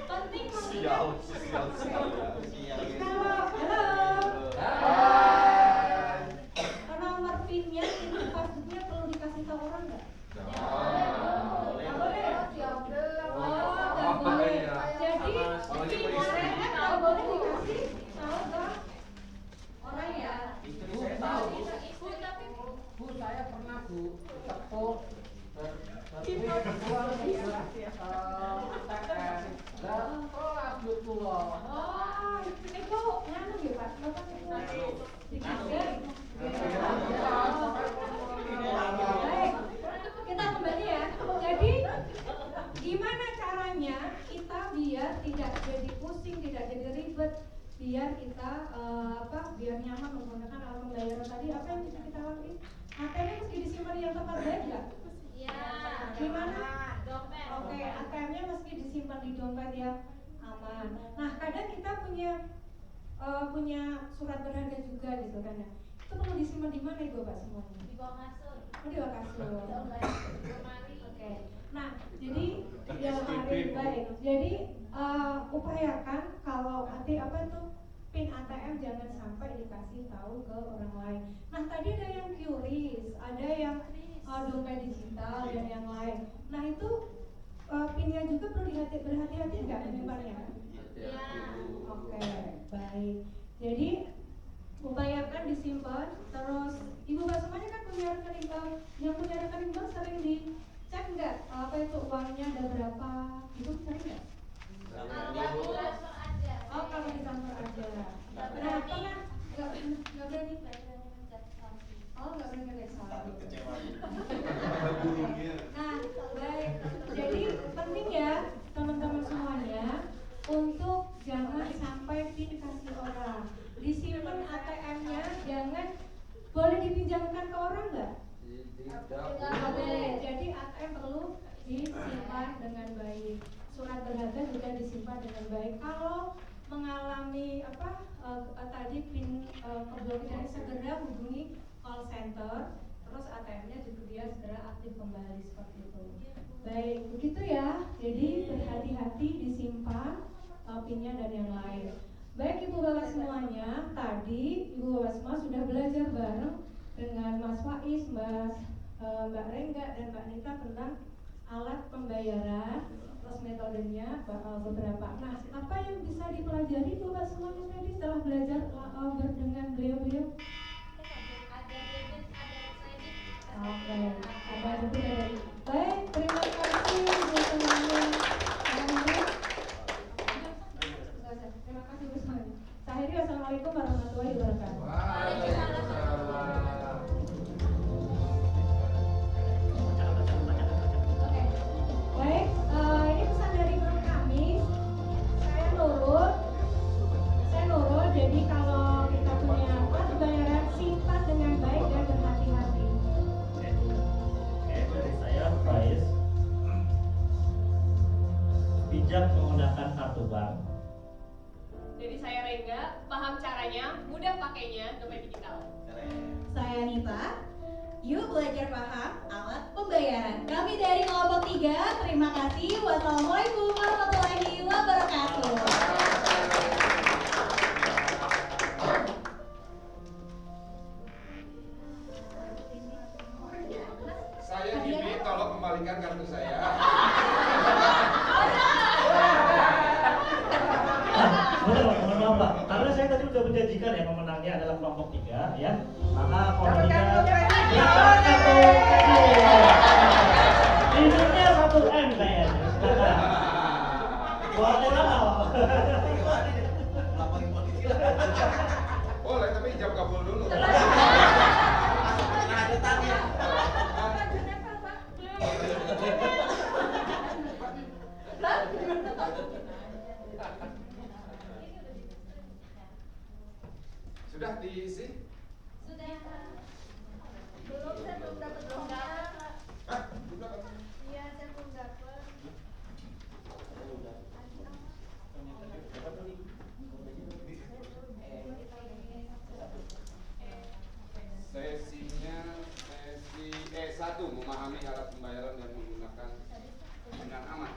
penting Sial. Kalau nomor pinnya itu passwordnya perlu dikasih tahu orang nggak? Boleh. Nggak boleh. Jadi pinnya nggak boleh dikasih tahu ke orang ya. Istri saya tahu. Bu, saya pernah Bu tepuk uang di ATM dan telat betul loh. Oh, itu nganu ya Pak? Bapak itu dikirim. Baik, kita kembali ya. Jadi gimana caranya kita biar tidak jadi pusing, tidak jadi ribet, biar kita biar nyaman menggunakan alat pembayaran tadi? Apa yang bisa kita lakukan? ATM-nya mesti disimpan di yang tempat baik nggak? Iya. Gimana? Dompet. Oke, ATM-nya mesti disimpan di dompet yang aman. Nah, kadang kita punya surat berharga juga gitu kan ya. Itu perlu disimpan di mana Ibu Bapak semuanya? Di bawah kasur. Oh, di bawah kasur. Oke. Nah, jadi Di lemari baik. Jadi upayakan kalau nanti PIN ATM jangan sampai dikasih tahu ke orang lain. Nah, tadi ada yang QRIS, ada yang dompet digital dan yang lain. Nah, itu PIN-nya juga perlu berhati-hati nggak menyimpannya? Iya. Oke, baik. Jadi upayakan disimpan. Terus Ibu Mbak semuanya kan punya rekening bank. Yang punya rekening bank sering dicek nggak? Apa itu uangnya ada berapa? Ibu sering nggak? Oh, kalau di kantor aja. Nah, pernah nggak berani? Oh, nggak berani ngecek saldo. Nah, baik. Jadi penting ya teman-teman semuanya untuk jangan sampai PIN kasih orang. Disimpan ATM-nya, jangan boleh dipinjamkan ke orang nggak? Tidak boleh. Jadi ATM perlu disimpan dengan baik. Surat berharga juga disimpan dengan baik. Kalau mengalami tadi PIN keblokir, segera hubungi call center, terus ATM-nya juga dia segera aktif kembali seperti itu. Baik, begitu ya. Jadi berhati-hati disimpan PIN-nya dan yang lain. Baik Ibu Bapak semuanya, tadi Ibu Bapak semua sudah belajar bareng dengan Mas Faiz, Mbak Rengga dan Mbak Nita tentang alat pembayaran, terus metodenya beberapa. Nah, apa yang bisa dipelajari Ibu Bapak semuanya tadi setelah belajar dengan beliau-beliau? Oke, ada debit ada. Baik, terima kasih Ibu semuanya. Terima kasih Ibu semuanya. Saya Akhiri, wassalamualaikum warahmatullahi wabarakatuh. Oke, baik. Ini pesan dari Bro kami. Saya nurut. Jadi kalau kita punya alat pembayaran bijak menggunakan kartu bank. Jadi saya Rengga, paham caranya, mudah pakainya dompet digital. Saya Nita. Yuk belajar paham alat pembayaran. Kami dari kelompok 3, terima kasih. Wassalamualaikum warahmatullahi wabarakatuh. Saya Jimmy, tolong kembalikan kartu saya. Betul, mohon maaf Pak. Karena saya tadi sudah berjanjikan ya pemenangnya adalah kelompok 3 ya. Maka kelompok 3 Limitnya 1M kayaknya. Silakan. Boleh lah. Boleh, tapi ijab kabul dulu. Sudah diisi? Sudah. Belum, saya belum dapat logam. Hah? Belum dapat? Iya, saya belum dapat. Sesinya sesi E1, memahami alat pembayaran dan menggunakan dengan aman.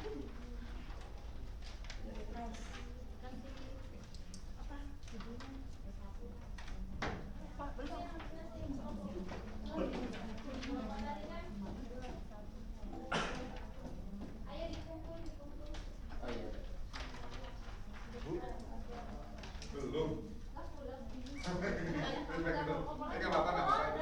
Belum. Enggak apa-apa, enggak apa-apa.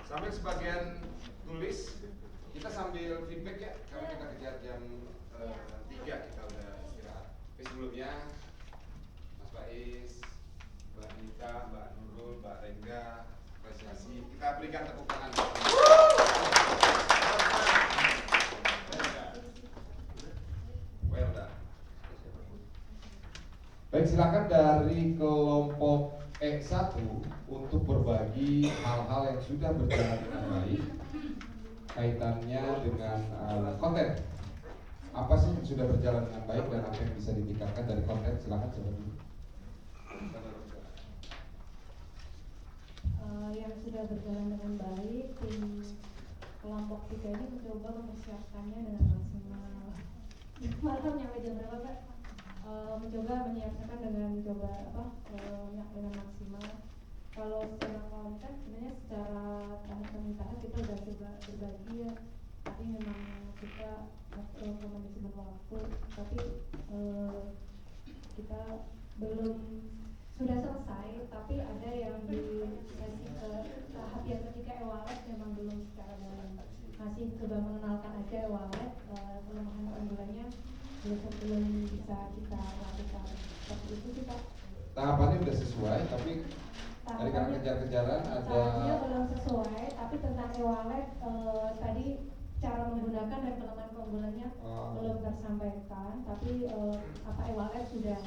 Sampai sebagian tulis, kita sambil feedback ya, karena kita kejar jam 3 kita udah istirahat. Tapi sebelumnya, Mas Bais, Mbak Nita, Mbak Nurul, Mbak Rengga, apresiasi. Kita berikan tepuk tangan. Well done. Baik, silakan dari kelompok E1 untuk berbagi hal-hal yang sudah berjalan dengan baik kaitannya dengan konten. Apa sih yang sudah berjalan dengan baik dan apa yang bisa ditingkatkan dari konten? Silakan seperti yang sudah berjalan dengan baik, tim kelompok 3 ini mencoba mempersiapkannya dengan maksimal. Malam nyampe jam berapa Pak? Mencoba menyiapkan dengan dengan maksimal. Kalau secara konten sebenarnya secara tahap kita sudah coba berbagi ya, tapi memang kita manajemen waktu, tapi kita belum sudah selesai, tapi ada yang di sesi ke tahap yang ketika e-wallet memang belum secara dalam, masih coba mengenalkan aja e-wallet, kelemahan keunggulannya belum bisa kita lakukan. Seperti itu sih Pak. tahapannya sudah sesuai, tapi dari karena kejar-kejaran ada. Tahapannya belum sesuai, tapi tentang e-wallet tadi cara menggunakan dan kelemahan keunggulannya belum tersampaikan, tapi apa e-wallet sudah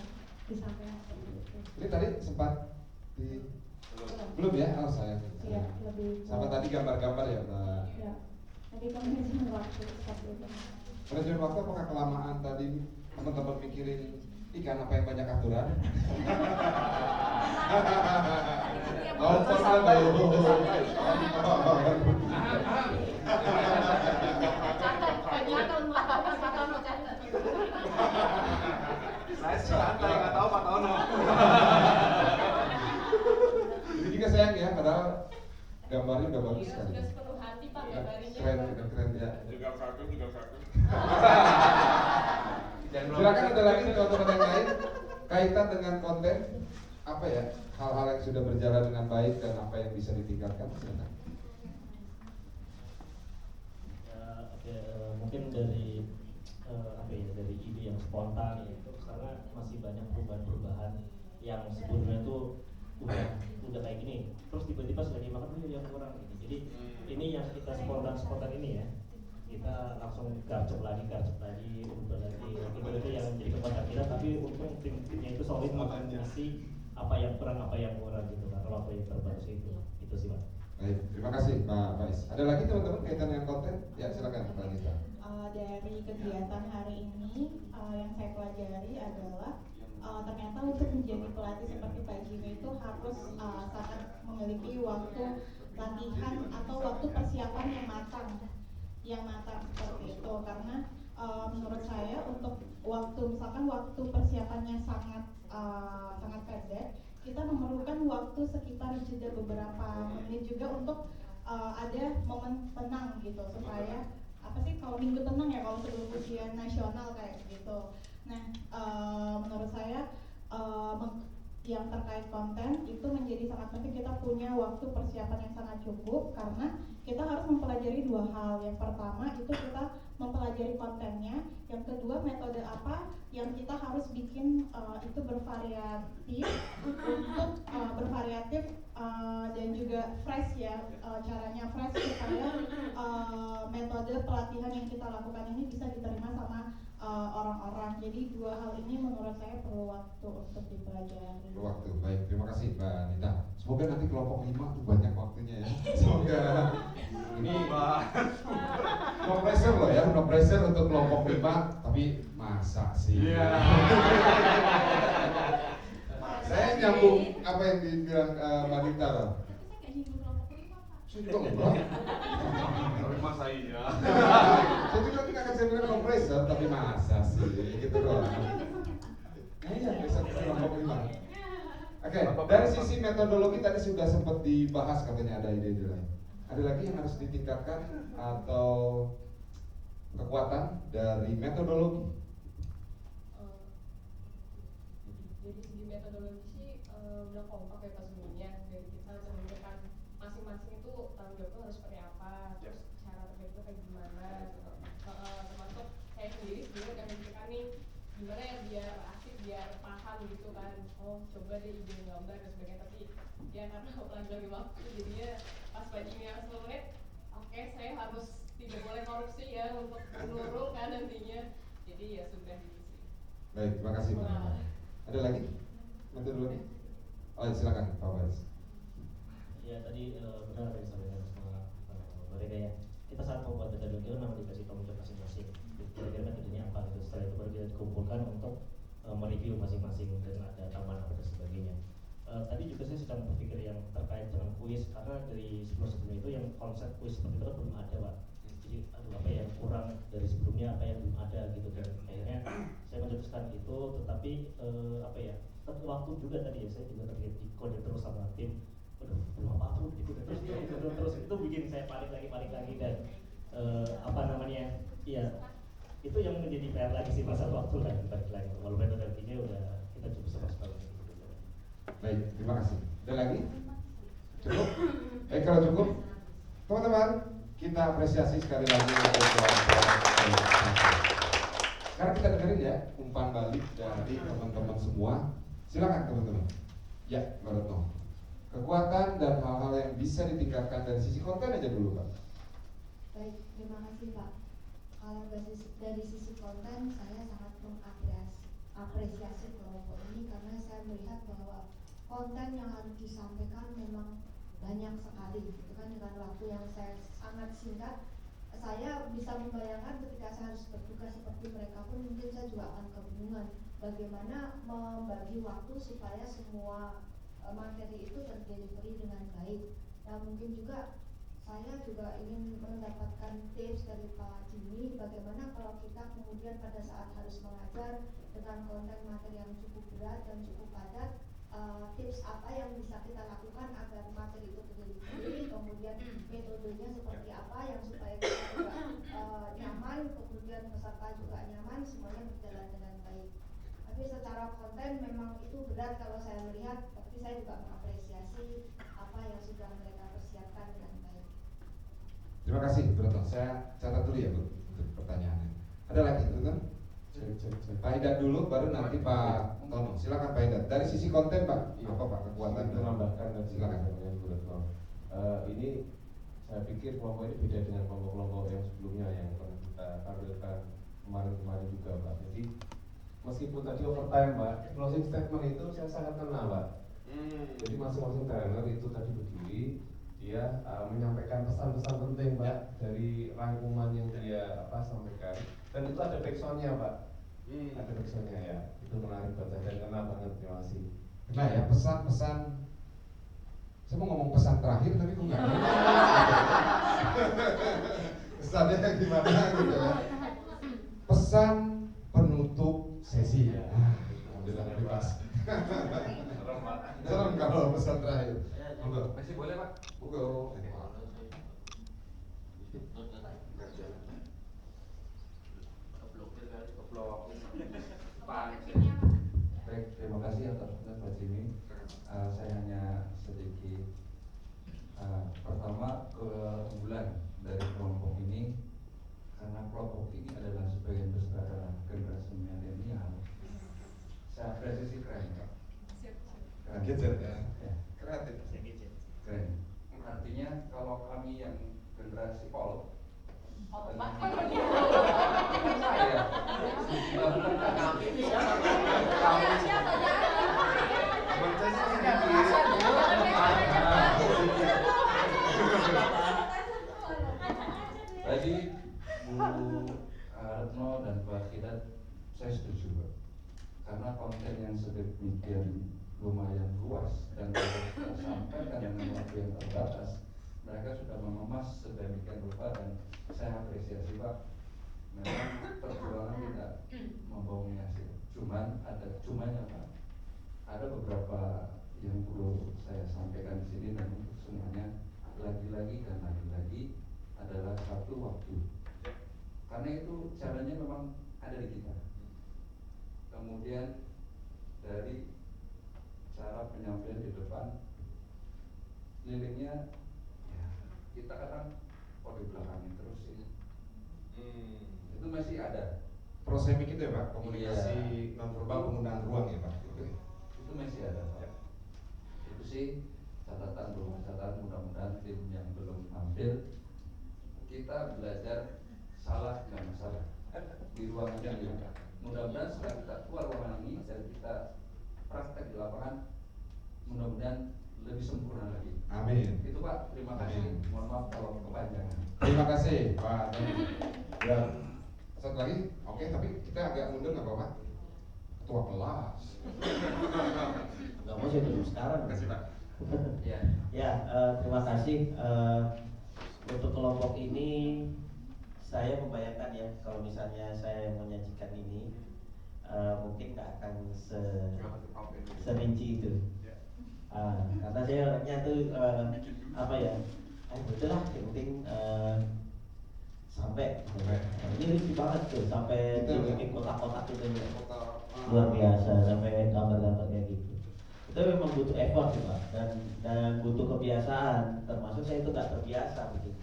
disampaikan. Ini tadi sempat di belum ya? Oh saya. Iya, lebih. Sama tadi gambar-gambar ya Mbak. Ya. Tadi manajemen waktu seperti itu. Manajemen waktu apakah kelamaan tadi teman-teman mikirin ikan apa yang banyak aturan? Oh, santai. Saya santai, nggak tahu Pak Tono. Ini juga sayang ya, padahal gambarnya udah bagus sekali. Sudah sepenuh hati Pak gambarnya. Keren ya. Juga satu. Silakan ada lagi teman-teman yang lain kaitan dengan konten apa ya, hal-hal yang sudah berjalan dengan baik dan apa yang bisa ditingkatkan. Silakan. Mungkin dari dari ide yang spontan itu, karena Mas orang ini. Jadi ini yang kita spontan ini ya, kita langsung garcep lagi, ubah lagi. Itu yang menjadi kekuatan kita. Tapi untung tim-timnya itu solid mengisi apa yang kurang, apa yang kurang gitu kan. Kalau apa yang terbatas itu sih Pak. Baik, terima kasih Pak Faiz. Ada lagi teman-teman kaitan dengan konten? Ya silakan Pak Anita. Dari kegiatan hari ini yang saya pelajari adalah ternyata untuk menjadi pelatih seperti Pak Jimmy itu harus sangat memiliki waktu latihan atau waktu persiapan yang matang seperti itu, karena menurut saya untuk misalkan waktu persiapannya sangat pendek, kita memerlukan waktu sekitar jeda beberapa menit juga untuk ada momen tenang gitu, supaya kalau minggu tenang ya kalau sebelum ujian nasional kayak gitu. Nah, menurut saya yang terkait konten itu menjadi sangat penting, kita punya waktu persiapan yang sangat cukup karena kita harus mempelajari dua hal. Yang pertama itu kita mempelajari kontennya, yang kedua metode apa yang kita harus bikin itu bervariatif dan juga fresh ya, caranya fresh supaya metode pelatihan yang kita lakukan ini bisa diterima sama orang-orang. Jadi dua hal ini menurut saya perlu waktu untuk dipelajari. Perlu waktu, baik, terima kasih Mbak Anita. Semoga nanti kelompok 5 tuh banyak waktunya ya. Semoga ini no pressure loh ya, no pressure untuk kelompok 5, tapi masa sih? Saya nyambung apa yang dibilang Mbak Anita loh. Saya juga enggak. Tapi masa iya. Saya juga tidak akan saya bilang kompresor, tapi masa sih gitu doang. Nah iya, besok kelompok 5. Oke, dari sisi metodologi tadi sudah sempat dibahas, katanya ada ide-ide lain. Ada lagi yang harus ditingkatkan atau kekuatan dari metodologi? Jadi segi metodologi sih udah kompak ya Pak sebelumnya, dari kita menunjukkan masing-masing itu tanggung jawabnya harus seperti apa, terus cara terbaiknya kayak gimana gitu. Termasuk saya sendiri sebenarnya kan menunjukkan nih gimana ya biar asik, biar paham gitu kan. Oh coba deh ide gambar dan sebagainya, tapi ya karena lagi waktu jadinya pas bajunya 10 menit, oke saya harus tidak boleh korupsi ya untuk menurun kan nantinya. Jadi ya sudah gitu sih. Baik, terima kasih Mbak Anita. Ada lagi metodologi? Oh silakan Pak Faiz. Ya tadi benar apa yang disampaikan sama Mbak Rega ya. Kita saat membuat metodologi memang dikasih tanggung jawab masing-masing. Kira-kira metodenya apa gitu. Setelah itu baru kita kumpulkan untuk mereview masing-masing dan ada tambahan dan sebagainya. Tadi juga saya sedang berpikir yang terkait dengan kuis, karena dari sebelum itu yang konsep kuis seperti itu kan belum ada Pak. Jadi apa yang kurang dari sebelumnya, apa yang belum ada gitu, dan akhirnya saya menjelaskan itu, tetapi waktu juga tadi ya, saya juga terlihat di kode terus sama tim. Belum apa-apa itu terus itu bikin saya panik lagi dan itu yang menjadi PR lagi sih, masalah waktu kan balik lagi. Kalau metodologinya udah kita cukup sama. Baik, terima kasih. Ada lagi? Cukup? Baik, kalau cukup, teman-teman, kita apresiasi sekali lagi untuk sekarang kita dengerin ya umpan balik dari teman-teman semua. Silakan teman-teman. Ya, Mbak Retno. Kekuatan dan hal-hal yang bisa ditingkatkan dari sisi konten aja dulu, Pak. Baik, terima kasih Pak. Kalau dari sisi konten, saya sangat mengapresiasi kelompok ini karena saya melihat bahwa konten yang harus disampaikan memang banyak sekali, gitu kan, dengan waktu yang saya sangat singkat. Saya bisa membayangkan ketika saya harus bertugas seperti mereka pun mungkin saya juga akan kebingungan bagaimana membagi waktu supaya semua materi itu terdelivery dengan baik. Nah mungkin juga saya juga ingin mendapatkan tips dari Pak Jimmy, bagaimana kalau kita kemudian pada saat harus mengajar dengan konten materi yang cukup berat dan cukup padat, tips apa yang bisa kita lakukan agar materi itu terdelivery, kemudian metodenya seperti apa yang supaya kita juga nyaman, kemudian peserta juga nyaman, semuanya berjalan dengan baik. Tapi secara konten memang itu berat kalau saya melihat, tapi saya juga mengapresiasi apa yang sudah mereka persiapkan dengan baik. Terima kasih, Bu Retno. Saya catat dulu ya, Bu, untuk pertanyaannya. Ada lagi, teman-teman? Pak Hidat dulu, baru nanti Pak Tono. Silakan Pak Hidat. Dari sisi konten, Pak, apa Pak kekuatan? Menambahkan dan silakan. Bu Retno. Ini Saya pikir kelompok ini beda dengan kelompok-kelompok yang sebelumnya yang pernah kita tampilkan kemarin-kemarin juga Pak. Jadi meskipun tadi overtime Pak, closing statement itu saya sangat kenal Pak. Jadi masing-masing trainer itu tadi berdiri, dia menyampaikan pesan-pesan penting Pak dari rangkuman yang dia sampaikan. Dan itu ada backsoundnya Pak. Ada backsoundnya ya. Itu menarik buat saya dan kenal banget. Terima kasih. Nah ya pesan-pesan, saya mau ngomong pesan terakhir tapi kok nggak ngerti. Pesannya gimana gitu ya? Pesan penutup sesi ya. Alhamdulillah bebas. Serem kalau pesan terakhir. Monggo. Masih boleh Pak? Monggo. Baik, terima kasih atas Pak Jimmy. Saya hanya sedikit pertama keunggulan dari kelompok ini karena kelompok ini adalah sebagian besar adalah generasi milenial. Saya apresiasi keren Pak. Keren. Gadget ya. Kreatif. Keren. Artinya kalau kami yang generasi pol Tadi Bu Retno dan Pak Hidat saya setuju Pak. Karena konten yang sedemikian lumayan luas dan sampaikan dengan waktu yang terbatas, mereka sudah mengemas sedemikian rupa dan saya apresiasi Pak. Memang perjuangan tidak membohongi hasil. Cuman ada cumanya Pak. Ada beberapa yang perlu saya sampaikan di sini dan untuk semuanya lagi-lagi dan lagi-lagi adalah satu waktu. Karena itu caranya memang ada di kita. Kemudian dari cara penyampaian di depan, liriknya ya, kita kadang di belakangnya terus sih. Itu masih ada. Prosemik itu ya Pak, komunikasi nonverbal penggunaan ruang ya Pak. Itu masih ada Pak. Itu sih catatan mudah-mudahan tim yang belum hampir kita belajar salah nggak masalah di ruangan ini. Mudah-mudahan setelah kita keluar ruangan ini dan kita praktek di lapangan, mudah-mudahan lebih sempurna lagi. Amin. Itu Pak, terima kasih. Mohon maaf kalau kepanjangan. Terima kasih Pak. Dan satu lagi, oke, tapi kita agak mundur nggak apa-apa. Ketua kelas. Nggak mau sih dulu sekarang. Terima kasih Pak. Ya, terima kasih. Untuk kelompok ini saya membayangkan ya kalau misalnya saya menyajikan ini mungkin nggak akan serinci itu. Karena saya orangnya tuh apa ya? Betul lah, yang penting sampai. Ini lucu banget tuh sampai dibikin kotak-kotak itu luar biasa sampai gambar-gambar kayak gitu. Itu memang butuh effort sih Pak dan butuh kebiasaan. Termasuk saya itu nggak terbiasa gitu.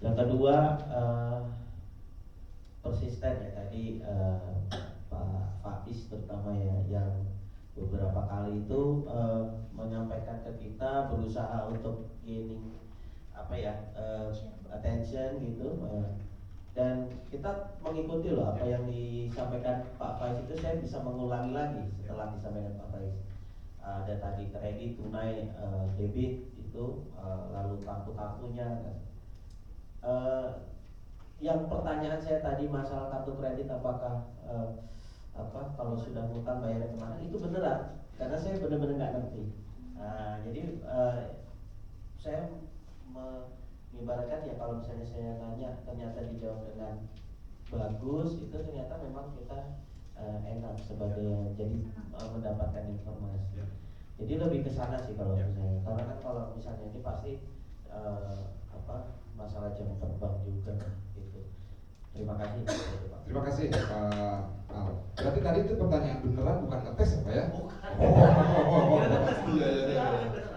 Yang kedua persisten ya tadi Pak Faiz terutama ya yang beberapa kali itu menyampaikan ke kita berusaha untuk gaining attention gitu dan kita mengikuti loh apa yang disampaikan Pak Faiz itu saya bisa mengulangi lagi setelah disampaikan Pak Faiz. Ada tadi kredit tunai debit itu lalu kartu-kartunya. Yang pertanyaan saya tadi masalah kartu kredit apakah kalau sudah ngutang bayarnya kemana itu beneran karena saya benar-benar nggak ngerti. Jadi saya mengibaratkan ya kalau misalnya saya nanya ternyata dijawab dengan bagus itu ternyata memang kita enak sebagai jadi mendapatkan informasi. Jadi lebih ke sana sih kalau misalnya karena kan kalau misalnya ini pasti masalah jam terbang juga gitu. Terima kasih. Terima kasih Pak Al. Berarti tadi itu pertanyaan beneran bukan ngetes ya Pak ya? Iya.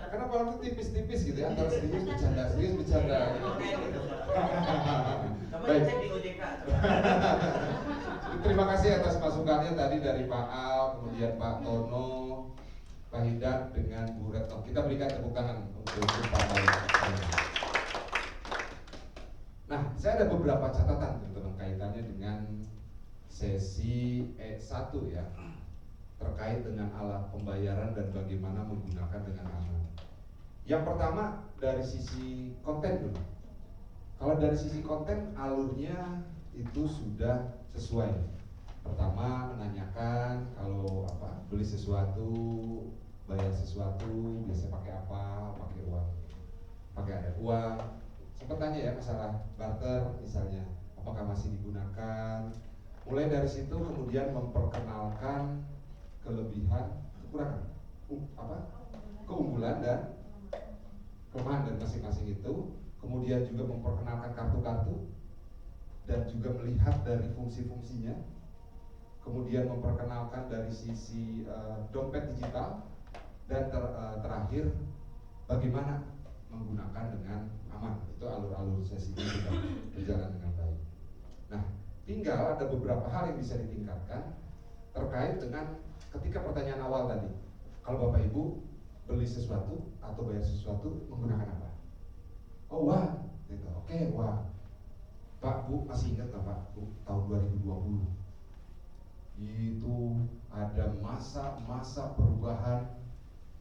Karena kalau itu tipis-tipis gitu ya antara serius bercanda. Baik. Terima kasih atas masukannya tadi dari Pak Al, kemudian Pak Tono, Pak Hidat dengan Bu Retno. Kita berikan tepuk tangan untuk Pak Al. Nah, saya ada beberapa catatan teman-teman kaitannya dengan sesi E1 ya, terkait dengan alat pembayaran dan bagaimana menggunakan dengan aman. Yang pertama dari sisi konten dulu. Kalau dari sisi konten alurnya itu sudah sesuai. Pertama menanyakan kalau beli sesuatu, bayar sesuatu, biasanya pakai apa? Pakai uang. Pakai ada uang. Sempat tanya ya masalah barter misalnya, apakah masih digunakan? Mulai dari situ kemudian memperkenalkan kelebihan, kekurangan, keunggulan dan kelemahan dari masing-masing itu. Kemudian juga memperkenalkan kartu-kartu dan juga melihat dari fungsi-fungsinya. Kemudian memperkenalkan dari sisi dompet digital dan terakhir bagaimana menggunakan dengan aman. Itu alur-alur sesi ini sudah berjalan dengan baik. Nah, tinggal ada beberapa hal yang bisa ditingkatkan terkait dengan ketika pertanyaan awal tadi. Kalau Bapak Ibu beli sesuatu atau bayar sesuatu menggunakan apa? Oh, wah, gitu. Oke, wah. Pak, Bu, masih ingat nggak Pak, Bu, tahun 2020 itu ada masa perubahan,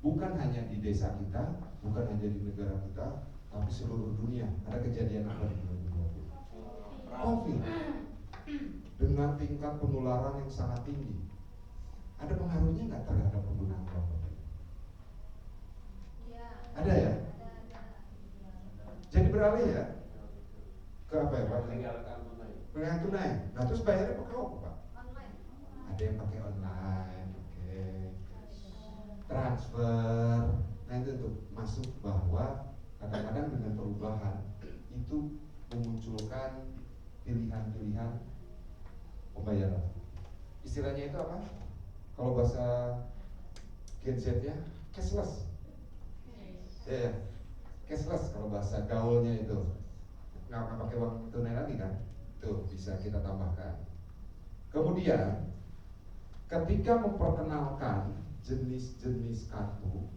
bukan hanya di desa kita, bukan hanya di negara kita, tapi seluruh dunia. Ada kejadian apa di 2020? COVID, dengan tingkat penularan yang sangat tinggi. Ada pengaruhnya nggak terhadap penggunaan rokok? Ada ya? Jadi beralih ya ke apa ya Pak? Penggunaan tunai. Nah terus bayarnya pakai apa Pak? Ada yang pakai online, oke. Transfer. Nah itu tuh masuk bahwa kadang-kadang dengan perubahan itu memunculkan pilihan-pilihan pembayaran. Istilahnya itu apa? Kalau bahasa Gen Z-nya cashless. Ya, cashless kalau bahasa gaulnya itu. Nggak pakai uang tunai lagi kan? Tuh bisa kita tambahkan. Kemudian ketika memperkenalkan jenis-jenis kartu,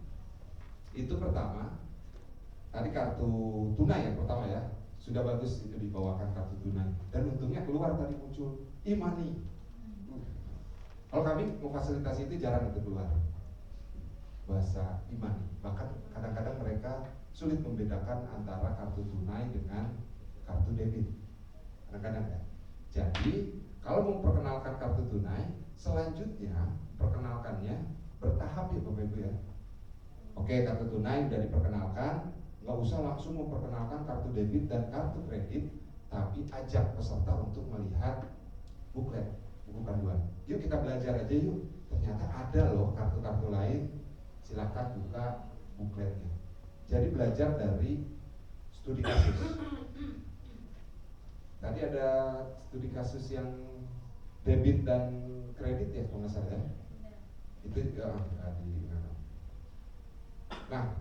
itu pertama tadi kartu tunai yang pertama ya, sudah bagus itu dibawakan kartu tunai. Dan untungnya keluar tadi muncul e-money. Kalau kami memfasilitasi itu jarang itu keluar bahasa e-money. Bahkan kadang-kadang mereka sulit membedakan antara kartu tunai dengan kartu debit. Kadang-kadang ya. Jadi kalau memperkenalkan kartu tunai, selanjutnya perkenalkannya bertahap ya Bapak Ibu ya. Oke, kartu tunai udah diperkenalkan, nggak usah langsung memperkenalkan kartu debit dan kartu kredit, tapi ajak peserta untuk melihat buklet, buku panduan. Yuk kita belajar aja yuk. Ternyata ada loh kartu-kartu lain. Silakan buka bukletnya. Jadi belajar dari studi kasus. Tadi ada studi kasus yang debit dan kredit ya kalau nggak salah ya. Itu nah,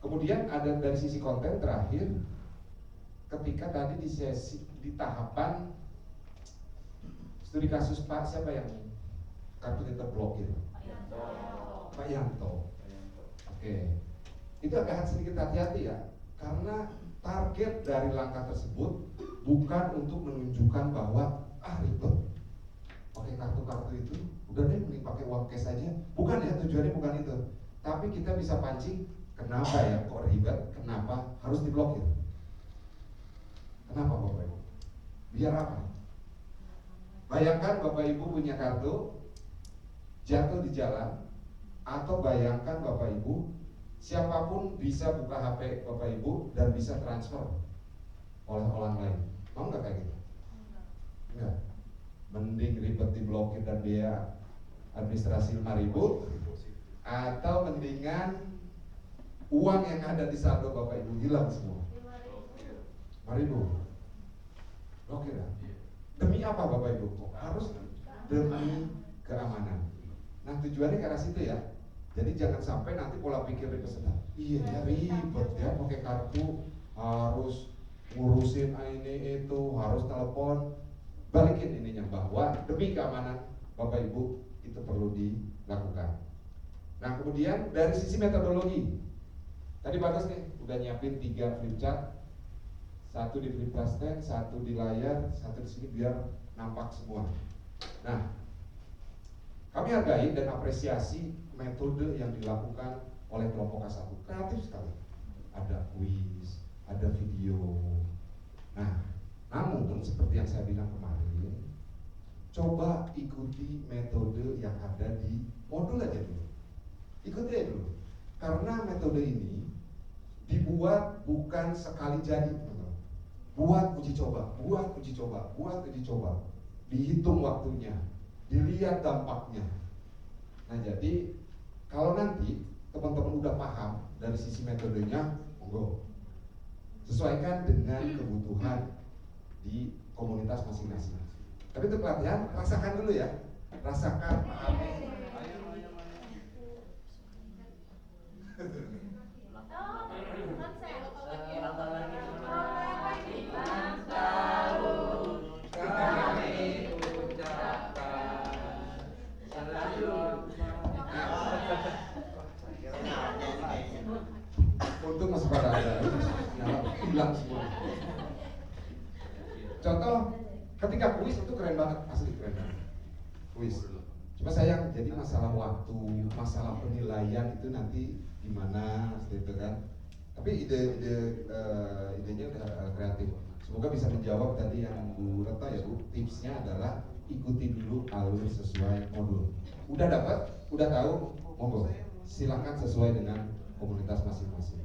kemudian ada dari sisi konten terakhir, ketika tadi di sesi di tahapan studi kasus Pak siapa yang kartu kita blokir? Pak Yanto. Oke. Itu agak sedikit hati-hati ya, karena target dari langkah tersebut bukan untuk menunjukkan bahwa ribet pakai kartu-kartu itu, udah deh mending pakai uang cash aja. Bukan ya, tujuannya bukan itu. Tapi kita bisa pancing, kenapa ya kok ribet, kenapa harus diblokir? Kenapa Bapak Ibu? Biar apa? Bayangkan Bapak Ibu punya kartu jatuh di jalan, atau bayangkan Bapak Ibu siapapun bisa buka HP Bapak Ibu dan bisa transfer oleh orang lain. Mau nggak kayak gitu? Enggak. Mending ribet diblokir dan biaya administrasi 5.000, atau mendingan uang yang ada di saldo Bapak Ibu hilang semua. 5.000 blokir ya? Demi apa Bapak Ibu? Harus demi keamanan. Nah tujuannya ke arah situ ya. Jadi jangan sampai nanti pola pikir di peserta, iya ya ribet ya pakai kartu, harus ngurusin ini itu, harus telepon. Balikin ininya bahwa demi keamanan Bapak Ibu itu perlu dilakukan. Nah kemudian dari sisi metodologi, tadi bagus nih udah nyiapin 3 flipchart Satu di flip stand, satu di layar, satu di sini biar nampak semua. Nah, kami hargai dan apresiasi metode yang dilakukan oleh kelompok K1. Kreatif sekali. Ada quiz, ada video. Nah, namun seperti yang saya bilang kemarin, coba ikuti metode yang ada di modul aja dulu. Ikuti aja dulu. Karena metode ini dibuat bukan sekali jadi, teman-teman. Buat uji coba, buat uji coba, buat uji coba. Dihitung waktunya, dilihat dampaknya. Nah, jadi kalau nanti teman-teman udah paham dari sisi metodenya, monggo sesuaikan dengan kebutuhan di komunitas masing-masing. Tapi untuk pelatihan, rasakan dulu ya, rasakan, pahami. Untung masih pada ada, hilang semua. Contoh, ketika kuis itu keren banget, asli keren banget. Kuis. Cuma sayang, jadi masalah waktu, masalah penilaian itu nanti gimana, gitu kan. Tapi idenya udah kreatif. Semoga bisa menjawab tadi yang Bu Retno ya Bu. Tipsnya adalah ikuti dulu alur sesuai modul. Udah dapat, udah tahu, monggo. Silakan sesuai dengan komunitas masing-masing.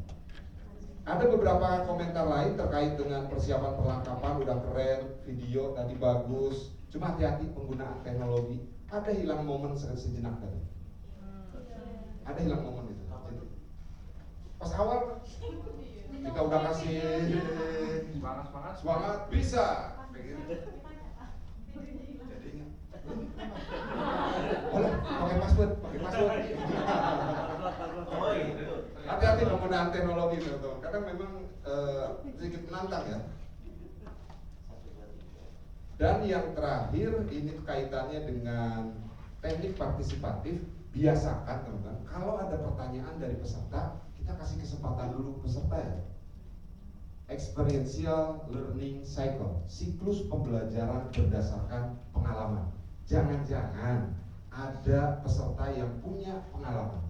Ada beberapa komentar lain terkait dengan persiapan perlengkapan, udah keren, video tadi bagus. Cuma hati-hati penggunaan teknologi. Ada hilang momen sejenak tadi. Ada hilang momen itu. Pas awal kita udah kasih semangat bisa. Jadinya, boleh pakai password. Hati-hati penggunaan teknologi teman-teman. Kadang memang sedikit menantang ya. Dan yang terakhir ini kaitannya dengan teknik partisipatif. Biasakan teman-teman, kalau ada pertanyaan dari peserta, kita kasih kesempatan dulu peserta ya. Experiential learning cycle, siklus pembelajaran berdasarkan pengalaman. Jangan-jangan ada peserta yang punya pengalaman.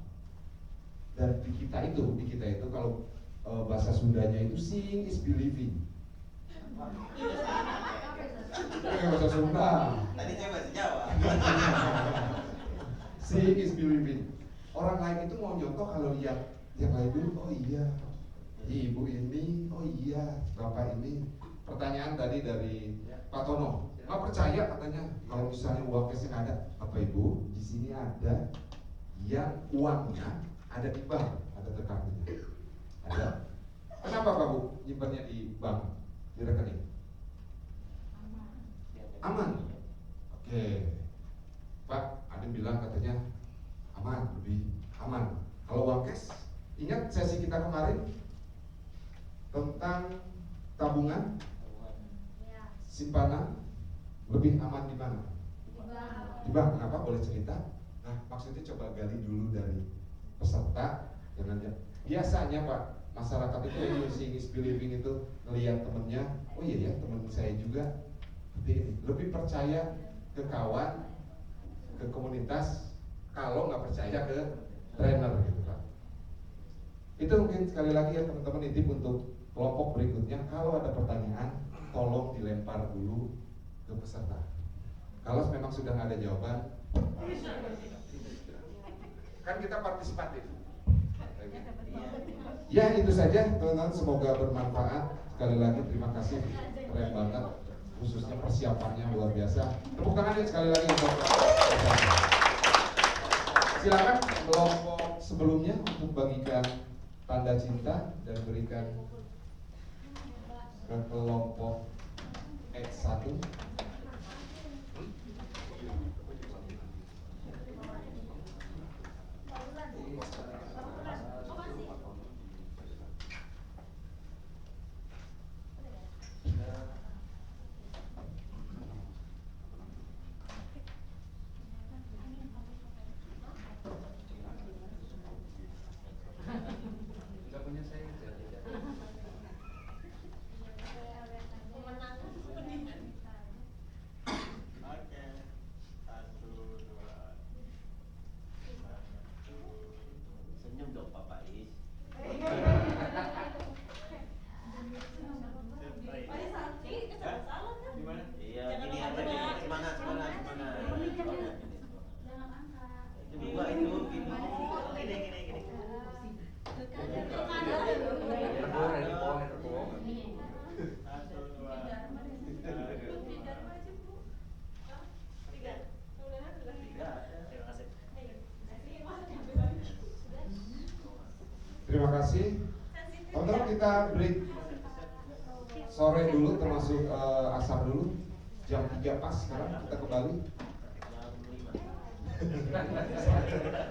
Dan di kita itu kalau bahasa Sundanya itu seeing is believing. Bahasa Sunda. Tadi saya bahasa Jawa. Seeing is believing. Orang lain itu mau nyontoh kalau lihat yang lain dulu, oh iya, ibu ini, oh iya, bapak ini. Pertanyaan tadi dari Pak Tono, nggak percaya katanya kalau misalnya uang cash ada. Bapak Ibu, di sini ada yang uangnya ada di bank, ada terkartunya. Ada. Kenapa Pak Bu nyimpannya di bank, di rekening? Aman. Oke. Pak, ada yang bilang katanya aman, lebih aman. Kalau uang cash, ingat sesi kita kemarin tentang tabungan, simpanan, lebih aman di mana? Di bank. Kenapa? Boleh cerita? Nah, maksudnya coba gali dulu dari peserta. Biasanya Pak, masyarakat itu yang seeing is believing itu ngelihat temennya, oh iya ya temen saya juga seperti ini. Lebih percaya ke kawan, ke komunitas, kalau nggak percaya ke trainer gitu Pak. Itu mungkin sekali lagi ya teman-teman, nitip untuk kelompok berikutnya, kalau ada pertanyaan tolong dilempar dulu ke peserta. Kalau memang sudah nggak ada jawaban, kan kita partisipatif. Ya itu saja teman-teman, semoga bermanfaat. Sekali lagi terima kasih, keren banget, khususnya persiapannya luar biasa. Tepuk tangan sekali lagi untuk silakan kelompok sebelumnya untuk bagikan tanda cinta dan berikan ke kelompok X1. Nggak punya saya. Terima kasih. Teman-teman kita break sore dulu, termasuk asar dulu. Jam 3 pas sekarang kita kembali.